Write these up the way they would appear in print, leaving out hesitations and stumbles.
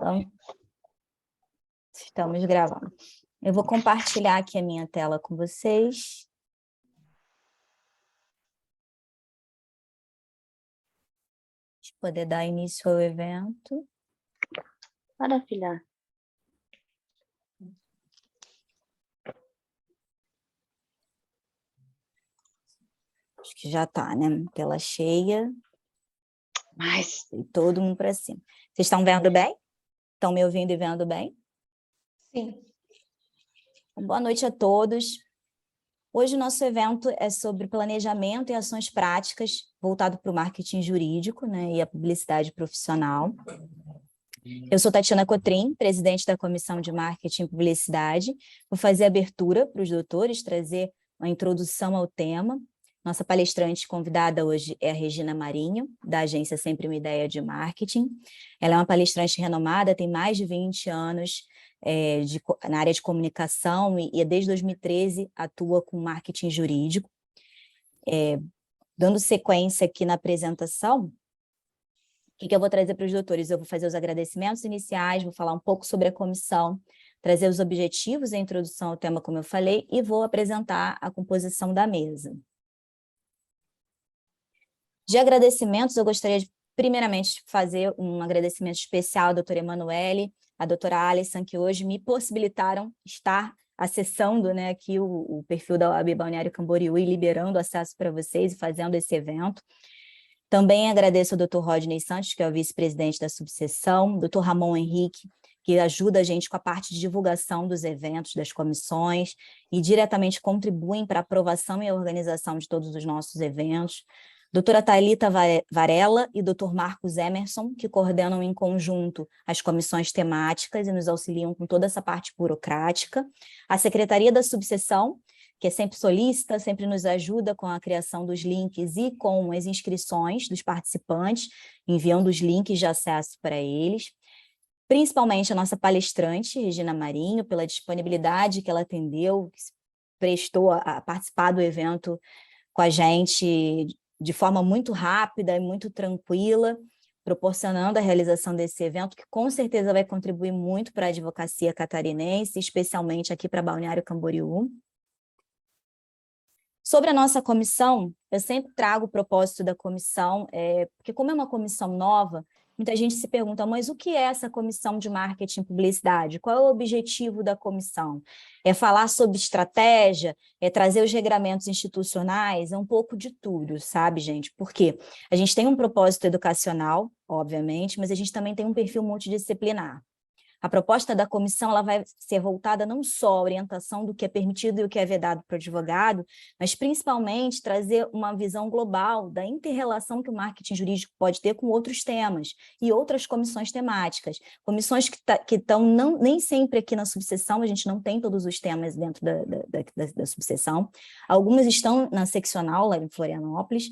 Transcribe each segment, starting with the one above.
Então, estamos gravando. Eu vou compartilhar aqui a minha tela com vocês. Para poder dar início ao evento. Para, filha. Acho que já está, né? Tela cheia. Mas... E todo mundo para cima. Vocês estão vendo bem? Estão me ouvindo e vendo bem? Sim. Boa noite a todos. Hoje o nosso evento é sobre planejamento e ações práticas voltado para o marketing jurídico, né, e a publicidade profissional. Eu sou Tatiana Cotrim, presidente da Comissão de Marketing e Publicidade. Vou fazer a abertura para os doutores, trazer uma introdução ao tema. Nossa palestrante convidada hoje é a Regina Marinho, da agência Sempre Uma Ideia de Marketing. Ela é uma palestrante renomada, tem mais de 20 anos na área de comunicação e desde 2013 atua com marketing jurídico. Dando sequência aqui na apresentação, o que eu vou trazer para os doutores? Eu vou fazer os agradecimentos iniciais, vou falar um pouco sobre a comissão, trazer os objetivos e a introdução ao tema, como eu falei, e vou apresentar a composição da mesa. De agradecimentos, eu gostaria de, primeiramente, fazer um agradecimento especial à doutora Emanuele, à doutora Alisson, que hoje me possibilitaram estar acessando, né, aqui o perfil da OAB Balneário Camboriú e liberando acesso para vocês e fazendo esse evento. Também agradeço ao Dr. Rodney Santos, que é o vice-presidente da subseção, Dr. Ramon Henrique, que ajuda a gente com a parte de divulgação dos eventos, das comissões, e diretamente contribuem para a aprovação e a organização de todos os nossos eventos. Doutora Thalita Varela e Dr. Marcos Emerson, que coordenam em conjunto as comissões temáticas e nos auxiliam com toda essa parte burocrática. A Secretaria da Subseção, que é sempre solícita, sempre nos ajuda com a criação dos links e com as inscrições dos participantes, enviando os links de acesso para eles. Principalmente a nossa palestrante, Regina Marinho, pela disponibilidade que ela atendeu, que prestou a participar do evento com a gente de forma muito rápida e muito tranquila, proporcionando a realização desse evento, que com certeza vai contribuir muito para a advocacia catarinense, especialmente aqui para Balneário Camboriú. Sobre a nossa comissão, eu sempre trago o propósito da comissão, porque como é uma comissão nova, muita gente se pergunta, mas o que é essa comissão de marketing e publicidade? Qual é o objetivo da comissão? É falar sobre estratégia? É trazer os regramentos institucionais? É um pouco de tudo, sabe, gente? Porque a gente tem um propósito educacional, obviamente, mas a gente também tem um perfil multidisciplinar. A proposta da comissão ela vai ser voltada não só à orientação do que é permitido e o que é vedado para o advogado, mas principalmente trazer uma visão global da inter-relação que o marketing jurídico pode ter com outros temas e outras comissões temáticas. Comissões que estão nem sempre aqui na subseção, a gente não tem todos os temas dentro da subseção. Algumas estão na seccional, lá em Florianópolis,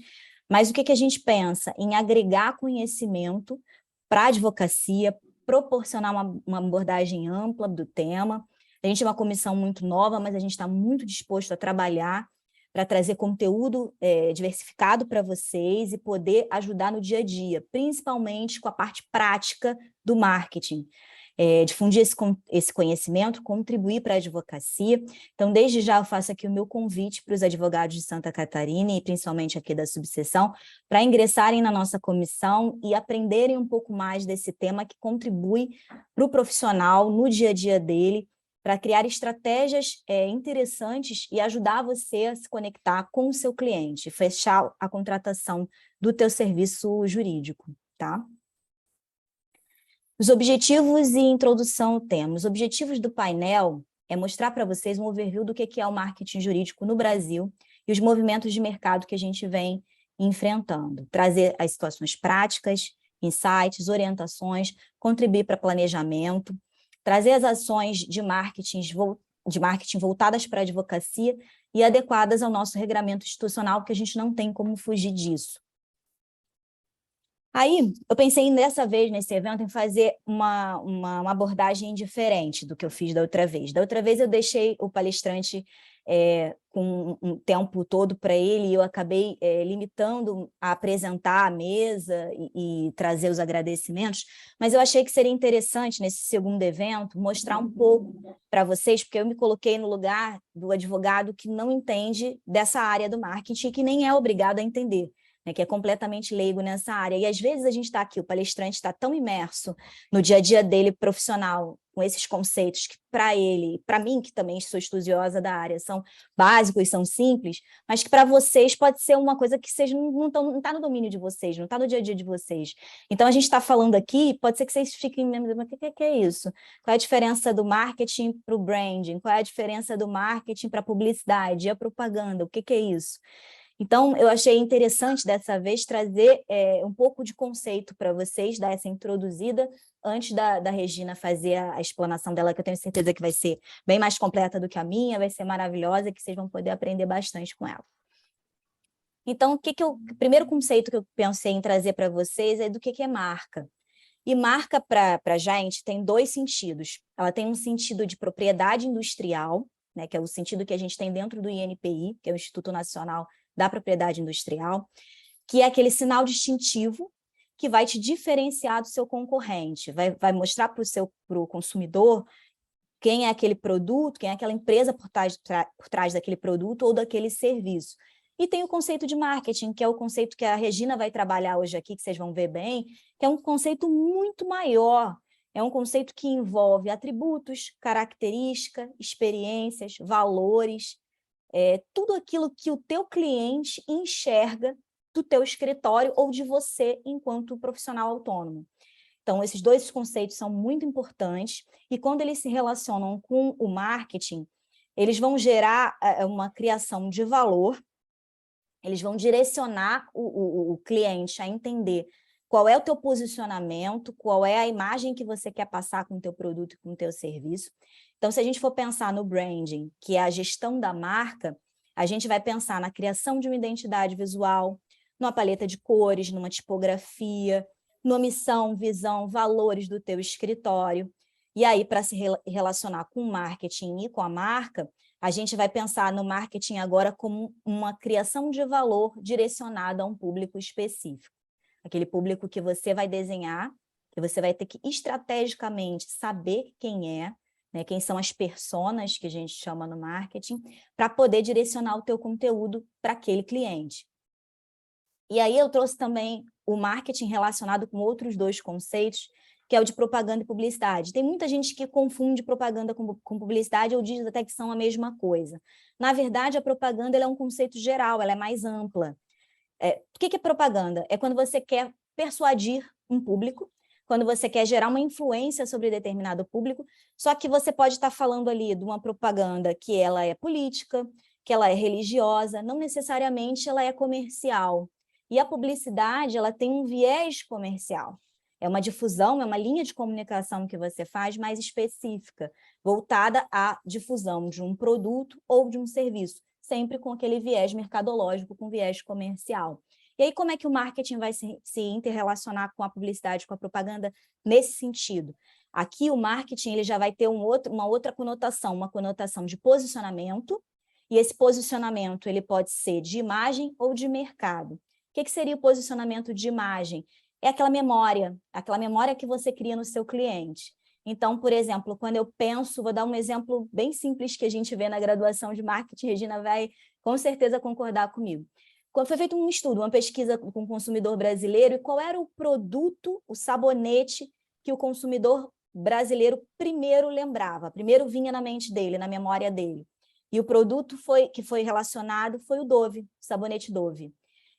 mas o que a gente pensa? Em agregar conhecimento para a advocacia, proporcionar uma abordagem ampla do tema. A gente é uma comissão muito nova, mas a gente está muito disposto a trabalhar para trazer conteúdo diversificado para vocês e poder ajudar no dia a dia, principalmente com a parte prática do marketing. Difundir esse conhecimento, contribuir para a advocacia. Então, desde já eu faço aqui o meu convite para os advogados de Santa Catarina e principalmente aqui da subseção, para ingressarem na nossa comissão e aprenderem um pouco mais desse tema que contribui para o profissional no dia a dia dele, para criar estratégias interessantes e ajudar você a se conectar com o seu cliente, fechar a contratação do teu serviço jurídico, tá? Os objetivos e introdução ao tema. Os objetivos do painel é mostrar para vocês um overview do que é o marketing jurídico no Brasil e os movimentos de mercado que a gente vem enfrentando. Trazer as situações práticas, insights, orientações, contribuir para planejamento, trazer as ações de marketing voltadas para a advocacia e adequadas ao nosso regramento institucional, porque a gente não tem como fugir disso. Aí, eu pensei dessa vez, nesse evento, em fazer uma abordagem diferente do que eu fiz da outra vez. Da outra vez, eu deixei o palestrante com um tempo todo para ele, e eu acabei limitando a apresentar a mesa e trazer os agradecimentos, mas eu achei que seria interessante, nesse segundo evento, mostrar um pouco para vocês, porque eu me coloquei no lugar do advogado que não entende dessa área do marketing e que nem é obrigado a entender, né, que é completamente leigo nessa área. E às vezes a gente está aqui, o palestrante está tão imerso no dia a dia dele profissional, com esses conceitos que para ele, para mim, que também sou estudiosa da área, são básicos, são simples, mas que para vocês pode ser uma coisa que seja, não está no domínio de vocês, não está no dia a dia de vocês. Então a gente está falando aqui, pode ser que vocês fiquem mesmo, mas o que é isso? Qual é a diferença do marketing para o branding? Qual é a diferença do marketing para a publicidade e a propaganda? O que é isso? Então, eu achei interessante, dessa vez, trazer um pouco de conceito para vocês, dar essa introduzida, antes da Regina fazer a explanação dela, que eu tenho certeza que vai ser bem mais completa do que a minha, vai ser maravilhosa, que vocês vão poder aprender bastante com ela. Então, o primeiro conceito que eu pensei em trazer para vocês é do que é marca. E marca, para a gente, tem dois sentidos. Ela tem um sentido de propriedade industrial, né, que é o sentido que a gente tem dentro do INPI, que é o Instituto Nacional da Propriedade Industrial, que é aquele sinal distintivo que vai te diferenciar do seu concorrente, vai mostrar para o consumidor quem é aquele produto, quem é aquela empresa por trás daquele produto ou daquele serviço. E tem o conceito de marketing, que é o conceito que a Regina vai trabalhar hoje aqui, que vocês vão ver bem, que é um conceito muito maior. É um conceito que envolve atributos, características, experiências, valores, tudo aquilo que o teu cliente enxerga do teu escritório ou de você enquanto profissional autônomo. Então, esses dois conceitos são muito importantes, e quando eles se relacionam com o marketing, eles vão gerar uma criação de valor, eles vão direcionar o cliente a entender qual é o teu posicionamento, qual é a imagem que você quer passar com o teu produto e com o teu serviço. Então, se a gente for pensar no branding, que é a gestão da marca, a gente vai pensar na criação de uma identidade visual, numa paleta de cores, numa tipografia, numa missão, visão, valores do teu escritório. E aí, para se relacionar com o marketing e com a marca, a gente vai pensar no marketing agora como uma criação de valor direcionada a um público específico. Aquele público que você vai desenhar, que você vai ter que estrategicamente saber quem é, né, quem são as personas que a gente chama no marketing, para poder direcionar o teu conteúdo para aquele cliente. E aí eu trouxe também o marketing relacionado com outros dois conceitos, que é o de propaganda e publicidade. Tem muita gente que confunde propaganda com publicidade ou diz até que são a mesma coisa. Na verdade, a propaganda ela é um conceito geral, ela é mais ampla. O que é propaganda? É quando você quer persuadir um público, quando você quer gerar uma influência sobre determinado público, só que você pode estar falando ali de uma propaganda que ela é política, que ela é religiosa, não necessariamente ela é comercial. E a publicidade, ela tem um viés comercial. É uma difusão, é uma linha de comunicação que você faz mais específica, voltada à difusão de um produto ou de um serviço, sempre com aquele viés mercadológico, com viés comercial. E aí, como é que o marketing vai se interrelacionar com a publicidade, com a propaganda nesse sentido? Aqui, o marketing ele já vai ter uma outra conotação, uma conotação de posicionamento, e esse posicionamento ele pode ser de imagem ou de mercado. O que seria o posicionamento de imagem? É aquela memória que você cria no seu cliente. Então, por exemplo, quando eu penso, vou dar um exemplo bem simples que a gente vê na graduação de marketing, Regina vai com certeza concordar comigo. Quando foi feito um estudo, uma pesquisa com o consumidor brasileiro, e qual era o produto, o sabonete que o consumidor brasileiro primeiro lembrava, primeiro vinha na mente dele, na memória dele. E o produto que foi relacionado foi o Dove, o sabonete Dove.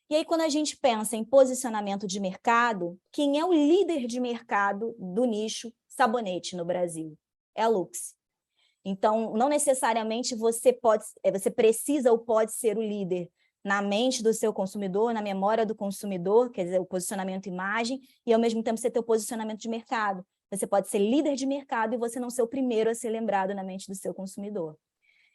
E aí, quando a gente pensa em posicionamento de mercado, quem é o líder de mercado do nicho sabonete no Brasil? É a Lux. Então, não necessariamente você precisa ou pode ser o líder na mente do seu consumidor, na memória do consumidor, quer dizer, o posicionamento imagem, e ao mesmo tempo você ter o posicionamento de mercado. Você pode ser líder de mercado e você não ser o primeiro a ser lembrado na mente do seu consumidor.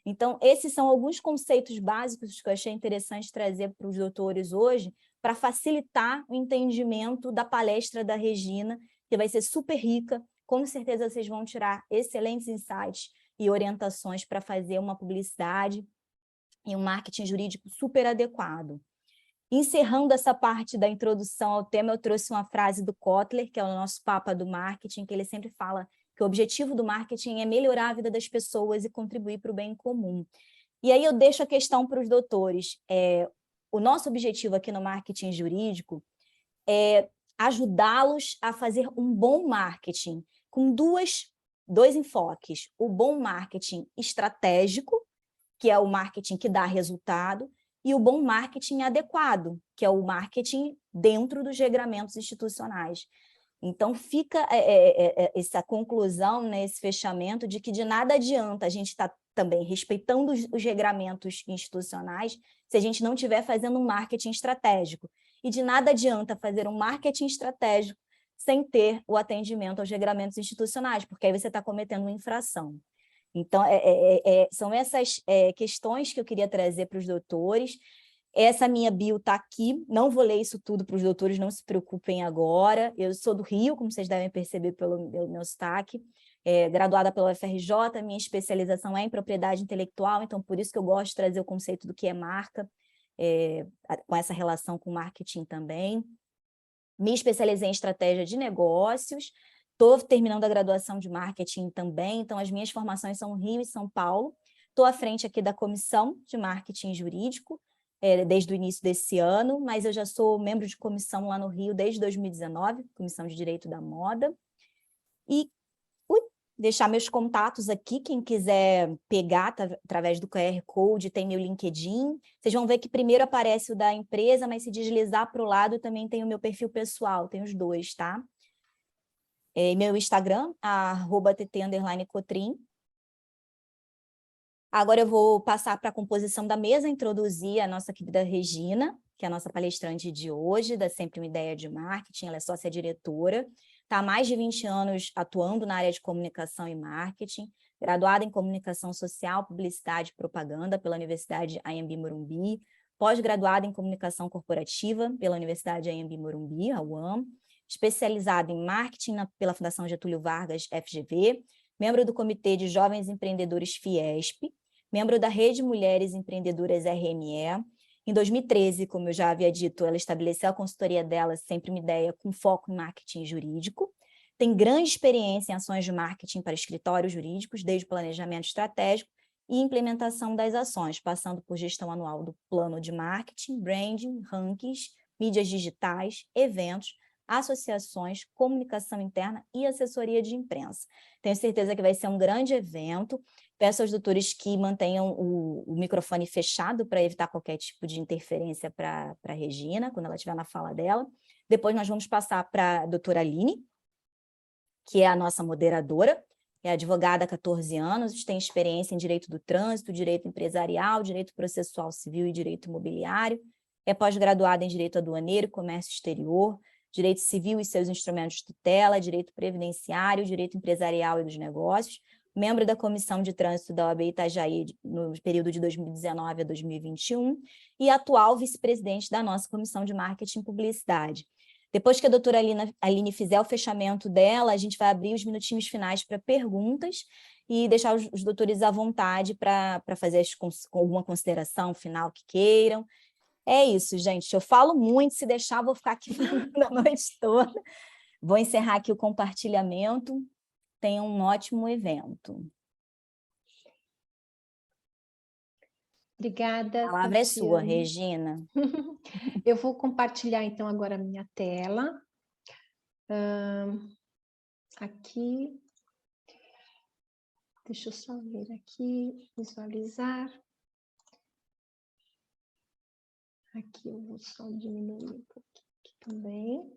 Então, esses são alguns conceitos básicos que eu achei interessante trazer para os doutores hoje, para facilitar o entendimento da palestra da Regina, que vai ser super rica. Com certeza vocês vão tirar excelentes insights e orientações para fazer uma publicidade e um marketing jurídico super adequado. Encerrando essa parte da introdução ao tema, eu trouxe uma frase do Kotler, que é o nosso papa do marketing, que ele sempre fala que o objetivo do marketing é melhorar a vida das pessoas e contribuir para o bem comum. E aí eu deixo a questão para os doutores. O nosso objetivo aqui no marketing jurídico é ajudá-los a fazer um bom marketing, com dois enfoques. O bom marketing estratégico, que é o marketing que dá resultado, e o bom marketing adequado, que é o marketing dentro dos regramentos institucionais. Então, fica essa conclusão, né, esse fechamento de que de nada adianta a gente estar também respeitando os regramentos institucionais se a gente não estiver fazendo um marketing estratégico. E de nada adianta fazer um marketing estratégico sem ter o atendimento aos regramentos institucionais, porque aí você está cometendo uma infração. Então, são essas questões que eu queria trazer para os doutores. Essa minha bio está aqui, não vou ler isso tudo para os doutores, não se preocupem agora. Eu sou do Rio, como vocês devem perceber pelo meu sotaque, graduada pela UFRJ, minha especialização é em propriedade intelectual, então por isso que eu gosto de trazer o conceito do que é marca, com essa relação com marketing também. Me especializei em estratégia de negócios, estou terminando a graduação de marketing também, então as minhas formações são Rio e São Paulo. Estou à frente aqui da comissão de marketing jurídico, desde o início desse ano, mas eu já sou membro de comissão lá no Rio desde 2019, Comissão de Direito da Moda. E deixar meus contatos aqui, quem quiser pegar através do QR Code, tem meu LinkedIn. Vocês vão ver que primeiro aparece o da empresa, mas se deslizar para o lado também tem o meu perfil pessoal, tem os dois, tá? Meu Instagram, @tt_cotrim. Agora eu vou passar para a composição da mesa, introduzir a nossa querida Regina, que é a nossa palestrante de hoje, da Sempre Uma Ideia de Marketing, ela é sócia-diretora, está há mais de 20 anos atuando na área de comunicação e marketing, graduada em comunicação social, publicidade e propaganda pela Universidade Anhembi Morumbi, pós-graduada em comunicação corporativa pela Universidade Anhembi Morumbi, a UAM, especializada em marketing pela Fundação Getúlio Vargas, FGV, membro do Comitê de Jovens Empreendedores Fiesp, membro da Rede Mulheres Empreendedoras RME. Em 2013, como eu já havia dito, ela estabeleceu a consultoria dela, Sempre Uma Ideia, com foco em marketing jurídico. Tem grande experiência em ações de marketing para escritórios jurídicos, desde o planejamento estratégico e implementação das ações, passando por gestão anual do plano de marketing, branding, rankings, mídias digitais, eventos, associações, comunicação interna e assessoria de imprensa. Tenho certeza que vai ser um grande evento. Peço aos doutores que mantenham o microfone fechado para evitar qualquer tipo de interferência para a Regina, quando ela estiver na fala dela. Depois nós vamos passar para a doutora Aline, que é a nossa moderadora, é advogada há 14 anos, tem experiência em direito do trânsito, direito empresarial, direito processual civil e direito imobiliário, é pós-graduada em direito aduaneiro e comércio exterior, direito civil e seus instrumentos de tutela, direito previdenciário, direito empresarial e dos negócios, membro da Comissão de Trânsito da OAB Itajaí no período de 2019 a 2021 e atual vice-presidente da nossa Comissão de Marketing e Publicidade. Depois que a doutora Aline fizer o fechamento dela, a gente vai abrir os minutinhos finais para perguntas e deixar os doutores à vontade para fazer alguma consideração final que queiram. É isso, gente. Eu falo muito, se deixar, vou ficar aqui falando a noite toda. Vou encerrar aqui o compartilhamento. Tenham um ótimo evento. Obrigada. A palavra é sua, Tatiana. Regina. Eu vou compartilhar, então, agora a minha tela. Aqui. Deixa eu só ver aqui, visualizar. Aqui eu vou só diminuir um pouquinho aqui também.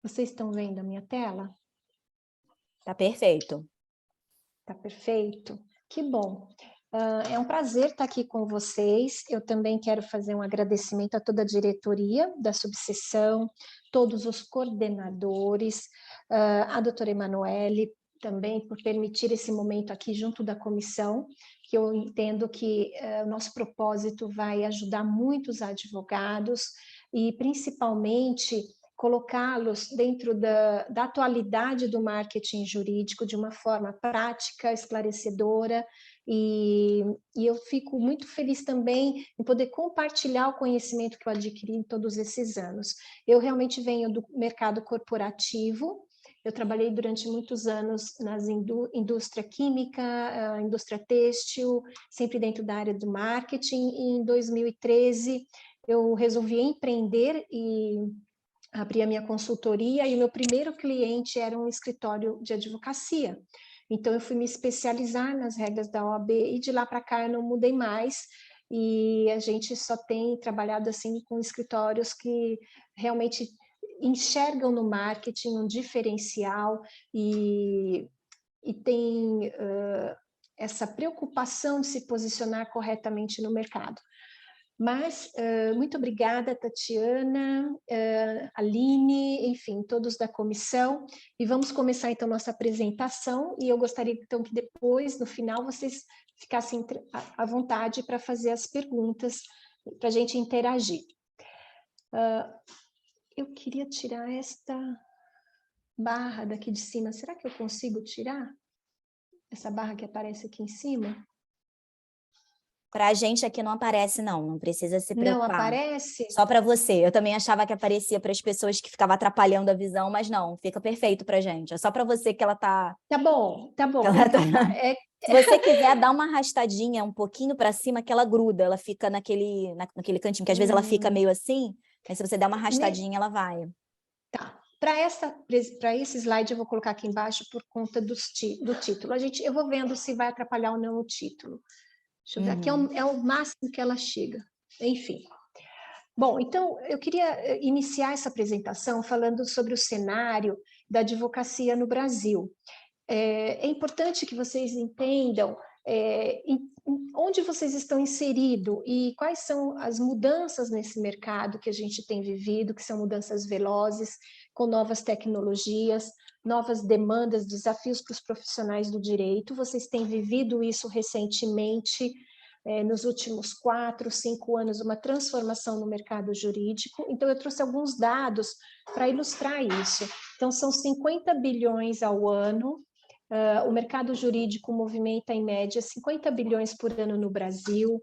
Vocês estão vendo a minha tela? Tá perfeito. Tá perfeito. Que bom. É um prazer estar aqui com vocês. Eu também quero fazer um agradecimento a toda a diretoria da subseção, todos os coordenadores, a doutora Emanuele, também por permitir esse momento aqui junto da comissão, que eu entendo que o nosso propósito vai ajudar muitos advogados e principalmente colocá-los dentro da atualidade do marketing jurídico de uma forma prática, esclarecedora, e eu fico muito feliz também em poder compartilhar o conhecimento que eu adquiri em todos esses anos. Eu realmente venho do mercado corporativo, eu trabalhei durante muitos anos na indústria química, indústria têxtil, sempre dentro da área do marketing, e em 2013 eu resolvi empreender e abri a minha consultoria, e o meu primeiro cliente era um escritório de advocacia. Então, eu fui me especializar nas regras da OAB, e de lá para cá eu não mudei mais, e a gente só tem trabalhado assim com escritórios que realmente enxergam no marketing um diferencial e tem essa preocupação de se posicionar corretamente no mercado. Mas, muito obrigada, Tatiana, Aline, enfim, todos da comissão, e vamos começar então nossa apresentação, e eu gostaria então que depois, no final, vocês ficassem à vontade para fazer as perguntas, para a gente interagir. Eu queria tirar esta barra daqui de cima, será que eu consigo tirar? Essa barra que aparece aqui em cima? Para a gente aqui não aparece, não precisa se preocupar. Não aparece? Só para você. Eu também achava que aparecia para as pessoas que ficavam atrapalhando a visão, mas não, fica perfeito para a gente. É só para você que ela tá... Tá bom, tá bom. Ela Então, tá... Se você quiser dar uma arrastadinha um pouquinho para cima, que ela gruda, ela fica naquele cantinho, que às vezes ela fica meio assim, mas se você der uma arrastadinha, ela vai. Tá. Para esse slide eu vou colocar aqui embaixo por conta do título. Eu vou vendo se vai atrapalhar ou não o título. Deixa eu ver, aqui é o máximo que ela chega. Enfim. Bom, então, eu queria iniciar essa apresentação falando sobre o cenário da advocacia no Brasil. É importante que vocês entendam onde vocês estão inseridos e quais são as mudanças nesse mercado que a gente tem vivido, que são mudanças velozes, com novas tecnologias, novas demandas, desafios para os profissionais do direito. Vocês têm vivido isso recentemente, nos últimos 4, 5 anos, uma transformação no mercado jurídico. Então, eu trouxe alguns dados para ilustrar isso. Então, são 50 bilhões ao ano. O mercado jurídico movimenta, em média, 50 bilhões por ano no Brasil.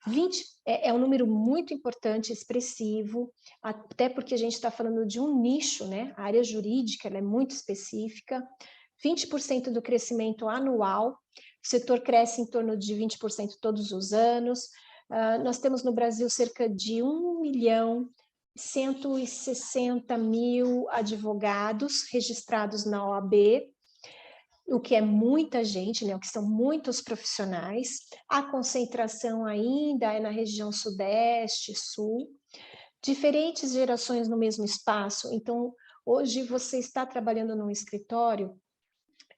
20 é um número muito importante, expressivo, até porque a gente está falando de um nicho, né? A área jurídica ela é muito específica. 20% do crescimento anual, o setor cresce em torno de 20% todos os anos. Nós temos no Brasil cerca de 1.160.000 advogados registrados na OAB, o que é muita gente, né? O que são muitos profissionais. A concentração ainda é na região sudeste, sul. Diferentes gerações no mesmo espaço. Então, hoje você está trabalhando num escritório,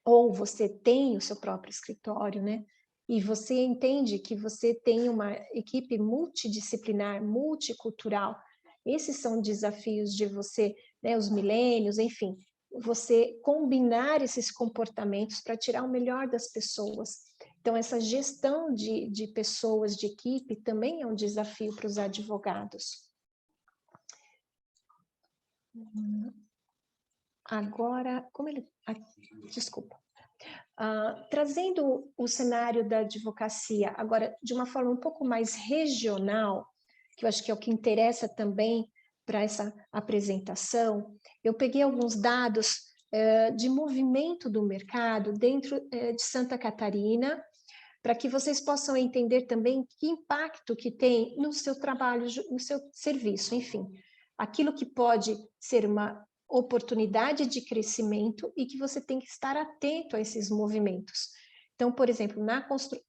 ou você tem o seu próprio escritório, né? E você entende que você tem uma equipe multidisciplinar, multicultural. Esses são desafios de você, né? Os milênios, enfim, você combinar esses comportamentos para tirar o melhor das pessoas. Então, essa gestão de pessoas, de equipe, também é um desafio para os advogados. Agora, desculpa. Trazendo o cenário da advocacia, agora, de uma forma um pouco mais regional, que eu acho que é o que interessa também para essa apresentação, eu peguei alguns dados de movimento do mercado dentro de Santa Catarina, para que vocês possam entender também que impacto que tem no seu trabalho, no seu serviço, enfim, aquilo que pode ser uma oportunidade de crescimento e que você tem que estar atento a esses movimentos. Então, por exemplo,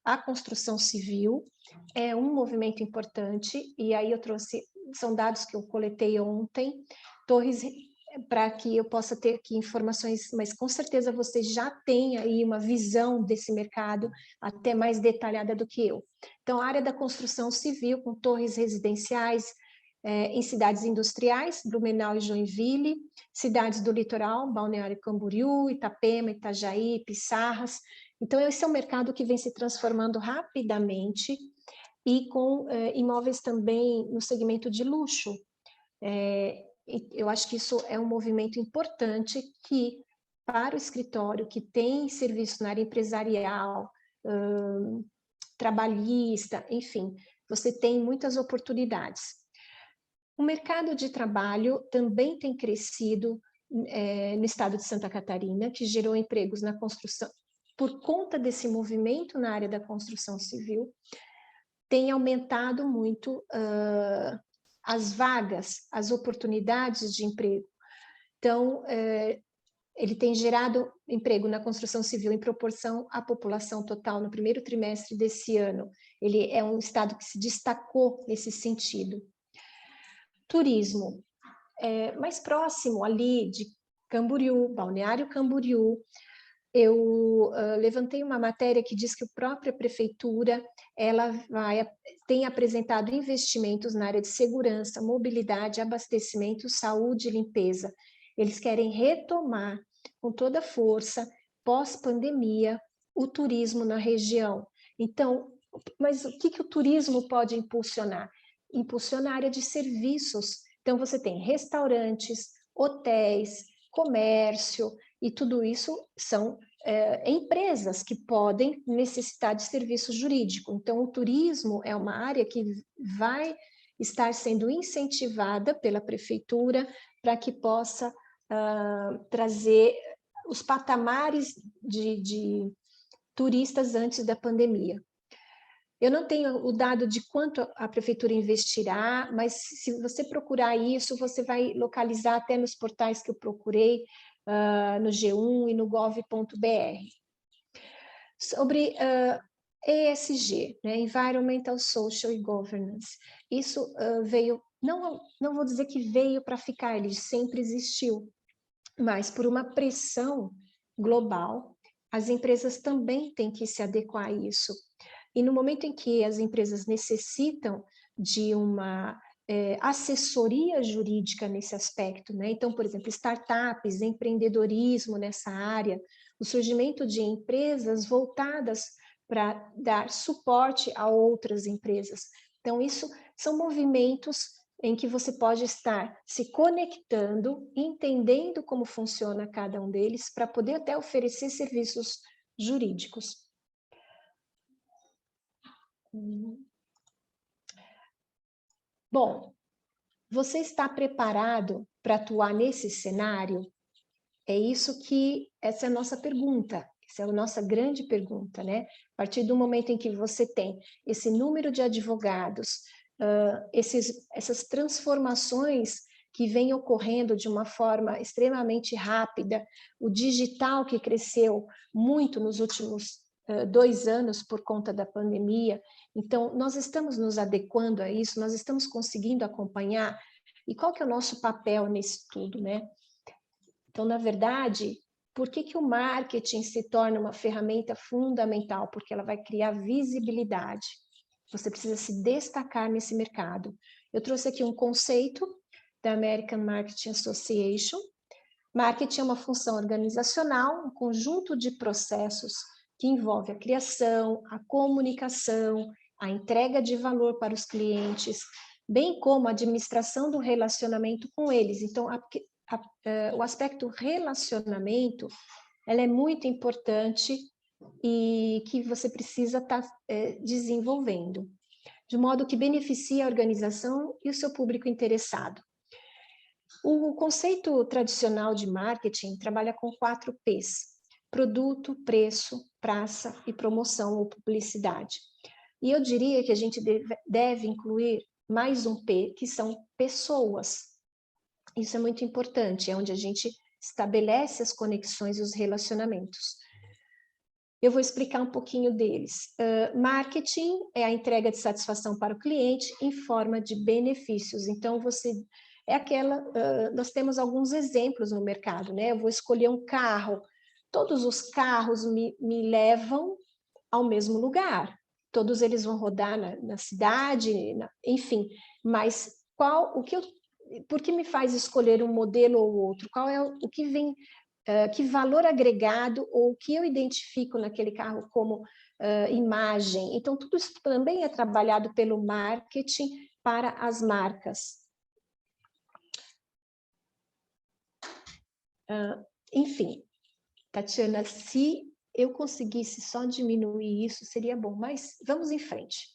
a construção civil é um movimento importante, e aí eu trouxe, são dados que eu coletei ontem, torres, para que eu possa ter aqui informações, mas com certeza você já tem aí uma visão desse mercado até mais detalhada do que eu. Então, a área da construção civil, com torres residenciais, em cidades industriais, Blumenau e Joinville, cidades do litoral, Balneário Camboriú, Itapema, Itajaí, Pissarras. Então, esse é um mercado que vem se transformando rapidamente e com imóveis também no segmento de luxo. Eu acho que isso é um movimento importante que, para o escritório que tem serviço na área empresarial, trabalhista, enfim, você tem muitas oportunidades. O mercado de trabalho também tem crescido no estado de Santa Catarina, que gerou empregos na construção, por conta desse movimento na área da construção civil, tem aumentado muito as vagas, as oportunidades de emprego. Então, ele tem gerado emprego na construção civil em proporção à população total no primeiro trimestre desse ano. Ele é um estado que se destacou nesse sentido. Turismo, mais próximo ali de Camboriú, Balneário Camboriú, eu levantei uma matéria que diz que a própria prefeitura tem apresentado investimentos na área de segurança, mobilidade, abastecimento, saúde e limpeza. Eles querem retomar com toda a força, pós-pandemia, o turismo na região. Então, mas o que o turismo pode impulsionar? Impulsionar a área de serviços. Então, você tem restaurantes, hotéis, comércio, e tudo isso são empresas que podem necessitar de serviço jurídico. Então, o turismo é uma área que vai estar sendo incentivada pela prefeitura para que possa trazer os patamares de turistas antes da pandemia. Eu não tenho o dado de quanto a prefeitura investirá, mas se você procurar isso, você vai localizar até nos portais que eu procurei, no G1 e no gov.br. Sobre ESG, né? Environmental, Social e Governance. Isso veio, não vou dizer que veio para ficar, ele sempre existiu, mas por uma pressão global, as empresas também têm que se adequar a isso. E no momento em que as empresas necessitam de uma assessoria jurídica nesse aspecto, né? Então, por exemplo, startups, empreendedorismo nessa área, o surgimento de empresas voltadas para dar suporte a outras empresas. Então, isso são movimentos em que você pode estar se conectando, entendendo como funciona cada um deles, para poder até oferecer serviços jurídicos. Bom, você está preparado para atuar nesse cenário? Essa é a nossa pergunta, essa é a nossa grande pergunta, né? A partir do momento em que você tem esse número de advogados, essas transformações que vêm ocorrendo de uma forma extremamente rápida, o digital que cresceu muito nos últimos 2 anos por conta da pandemia. Então, nós estamos nos adequando a isso, nós estamos conseguindo acompanhar. E qual que é o nosso papel nisso tudo, né? Então, na verdade, por que o marketing se torna uma ferramenta fundamental? Porque ela vai criar visibilidade. Você precisa se destacar nesse mercado. Eu trouxe aqui um conceito da American Marketing Association. Marketing é uma função organizacional, um conjunto de processos que envolve a criação, a comunicação, a entrega de valor para os clientes, bem como a administração do relacionamento com eles. Então, o aspecto relacionamento, ela é muito importante e que você precisa estar desenvolvendo, de modo que beneficie a organização e o seu público interessado. O conceito tradicional de marketing trabalha com 4 P's: produto, preço, praça e promoção ou publicidade. E eu diria que a gente deve incluir mais um P, que são pessoas. Isso é muito importante, é onde a gente estabelece as conexões e os relacionamentos. Eu vou explicar um pouquinho deles. Marketing é a entrega de satisfação para o cliente em forma de benefícios. Então, nós temos alguns exemplos no mercado, né? Eu vou escolher um carro, todos os carros me levam ao mesmo lugar, todos eles vão rodar na cidade, enfim, mas por que me faz escolher um modelo ou outro? Qual é o que vem, que valor agregado ou o que eu identifico naquele carro como imagem? Então, tudo isso também é trabalhado pelo marketing para as marcas. Enfim, Tatiana, se eu conseguisse só diminuir isso, seria bom, mas vamos em frente.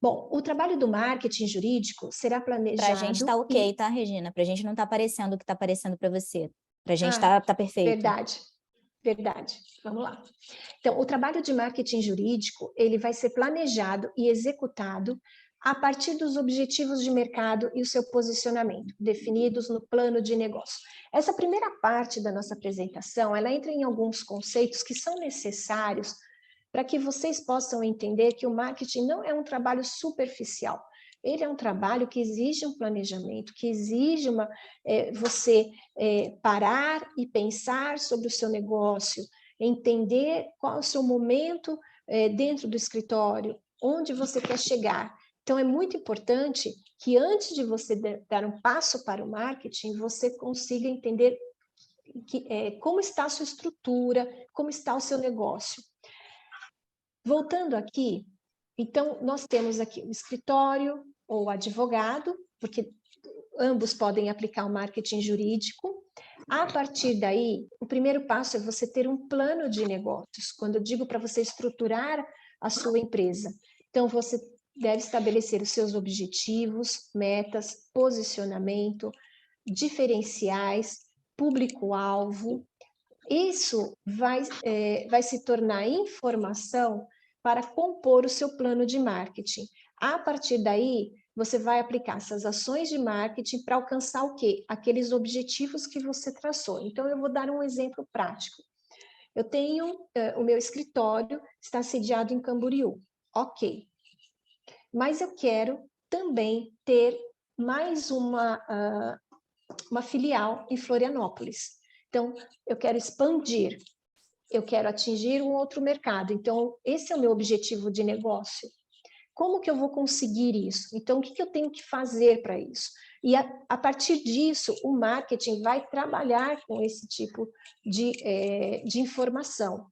Bom, o trabalho do marketing jurídico será planejado... Para a gente está ok, tá, Regina? Para a gente não está aparecendo o que está aparecendo para você. Para a gente está perfeito. Verdade, verdade. Vamos lá. Então, o trabalho de marketing jurídico, ele vai ser planejado e executado a partir dos objetivos de mercado e o seu posicionamento, definidos no plano de negócio. Essa primeira parte da nossa apresentação, ela entra em alguns conceitos que são necessários para que vocês possam entender que o marketing não é um trabalho superficial. Ele é um trabalho que exige um planejamento, que exige você parar e pensar sobre o seu negócio, entender qual é o seu momento dentro do escritório, onde você quer chegar. Então, é muito importante que antes de você dar um passo para o marketing, você consiga entender como está a sua estrutura, como está o seu negócio. Voltando aqui, então, nós temos aqui o escritório ou advogado, porque ambos podem aplicar o marketing jurídico. A partir daí, o primeiro passo é você ter um plano de negócios, quando eu digo para você estruturar a sua empresa. Então, você deve estabelecer os seus objetivos, metas, posicionamento, diferenciais, público-alvo. Isso vai se tornar informação para compor o seu plano de marketing. A partir daí, você vai aplicar essas ações de marketing para alcançar o quê? Aqueles objetivos que você traçou. Então, eu vou dar um exemplo prático. Eu tenho, o meu escritório está sediado em Camboriú. Ok. Mas eu quero também ter mais uma filial em Florianópolis. Então, eu quero expandir. Eu quero atingir um outro mercado. Então, esse é o meu objetivo de negócio. Como que eu vou conseguir isso? Então, o que eu tenho que fazer para isso? E a partir disso, o marketing vai trabalhar com esse tipo de informação.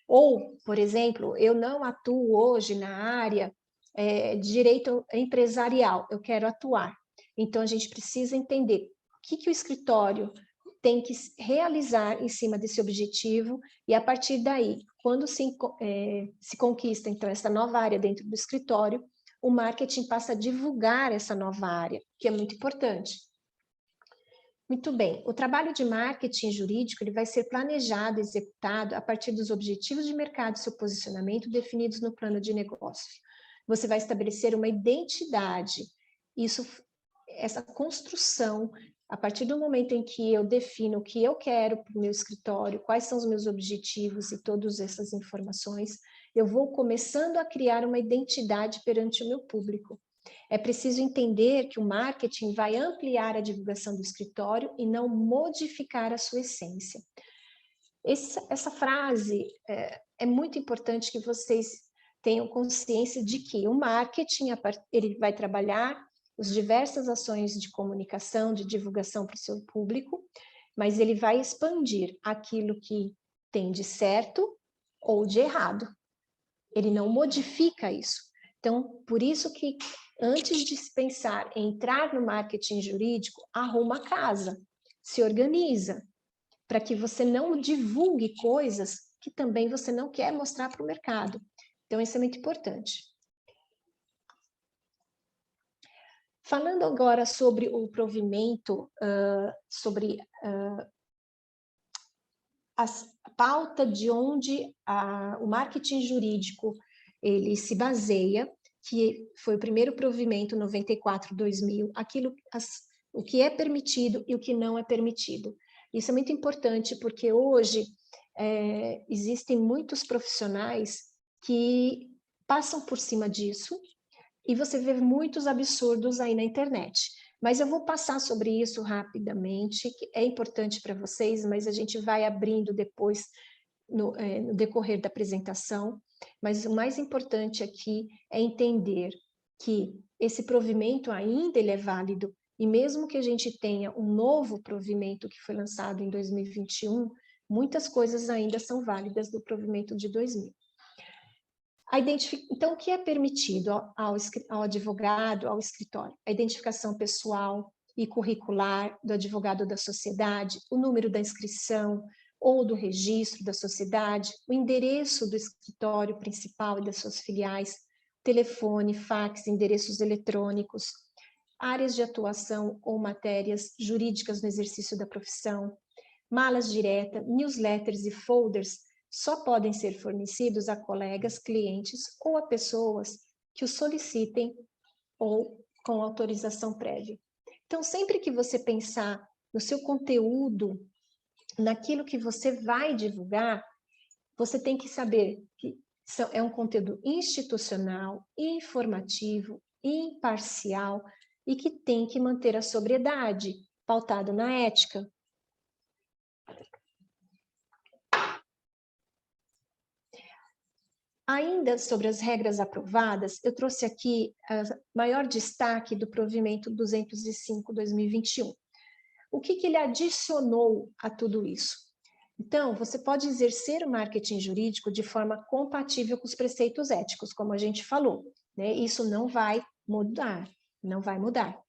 Ou, por exemplo, eu não atuo hoje na área de direito empresarial, eu quero atuar. Então, a gente precisa entender o que o escritório tem que realizar em cima desse objetivo, e a partir daí, quando se conquista, então, essa nova área dentro do escritório, o marketing passa a divulgar essa nova área, que é muito importante. Muito bem, o trabalho de marketing jurídico ele vai ser planejado e executado a partir dos objetivos de mercado e seu posicionamento definidos no plano de negócio. Você vai estabelecer uma identidade, essa construção, a partir do momento em que eu defino o que eu quero para o meu escritório, quais são os meus objetivos e todas essas informações, eu vou começando a criar uma identidade perante o meu público. É preciso entender que o marketing vai ampliar a divulgação do escritório e não modificar a sua essência. Essa frase é muito importante que vocês tenham consciência de que o marketing ele vai trabalhar as diversas ações de comunicação, de divulgação para o seu público, mas ele vai expandir aquilo que tem de certo ou de errado. Ele não modifica isso. Então, por isso que antes de se pensar em entrar no marketing jurídico, arruma a casa, se organiza, para que você não divulgue coisas que também você não quer mostrar para o mercado. Então, isso é muito importante. Falando agora sobre o provimento, sobre a pauta de onde o marketing jurídico ele se baseia, que foi o primeiro provimento 94/2000, o que é permitido e o que não é permitido. Isso é muito importante porque hoje existem muitos profissionais que passam por cima disso e você vê muitos absurdos aí na internet. Mas eu vou passar sobre isso rapidamente, que é importante para vocês, mas a gente vai abrindo depois no decorrer da apresentação. Mas o mais importante aqui é entender que esse provimento ainda ele é válido, e mesmo que a gente tenha um novo provimento que foi lançado em 2021, muitas coisas ainda são válidas do provimento de 2000. Então, o que é permitido ao advogado, ao escritório? A identificação pessoal e curricular do advogado da sociedade, o número da inscrição ou do registro da sociedade, o endereço do escritório principal e das suas filiais, telefone, fax, endereços eletrônicos, áreas de atuação ou matérias jurídicas no exercício da profissão, malas diretas, newsletters e folders só podem ser fornecidos a colegas, clientes ou a pessoas que o solicitem ou com autorização prévia. Então, sempre que você pensar no seu conteúdo, naquilo que você vai divulgar, você tem que saber que é um conteúdo institucional, informativo, imparcial e que tem que manter a sobriedade, pautado na ética. Ainda sobre as regras aprovadas, eu trouxe aqui o maior destaque do provimento 205/2021. O que ele adicionou a tudo isso? Então, você pode exercer o marketing jurídico de forma compatível com os preceitos éticos, como a gente falou, né? Isso não vai mudar, não vai mudar.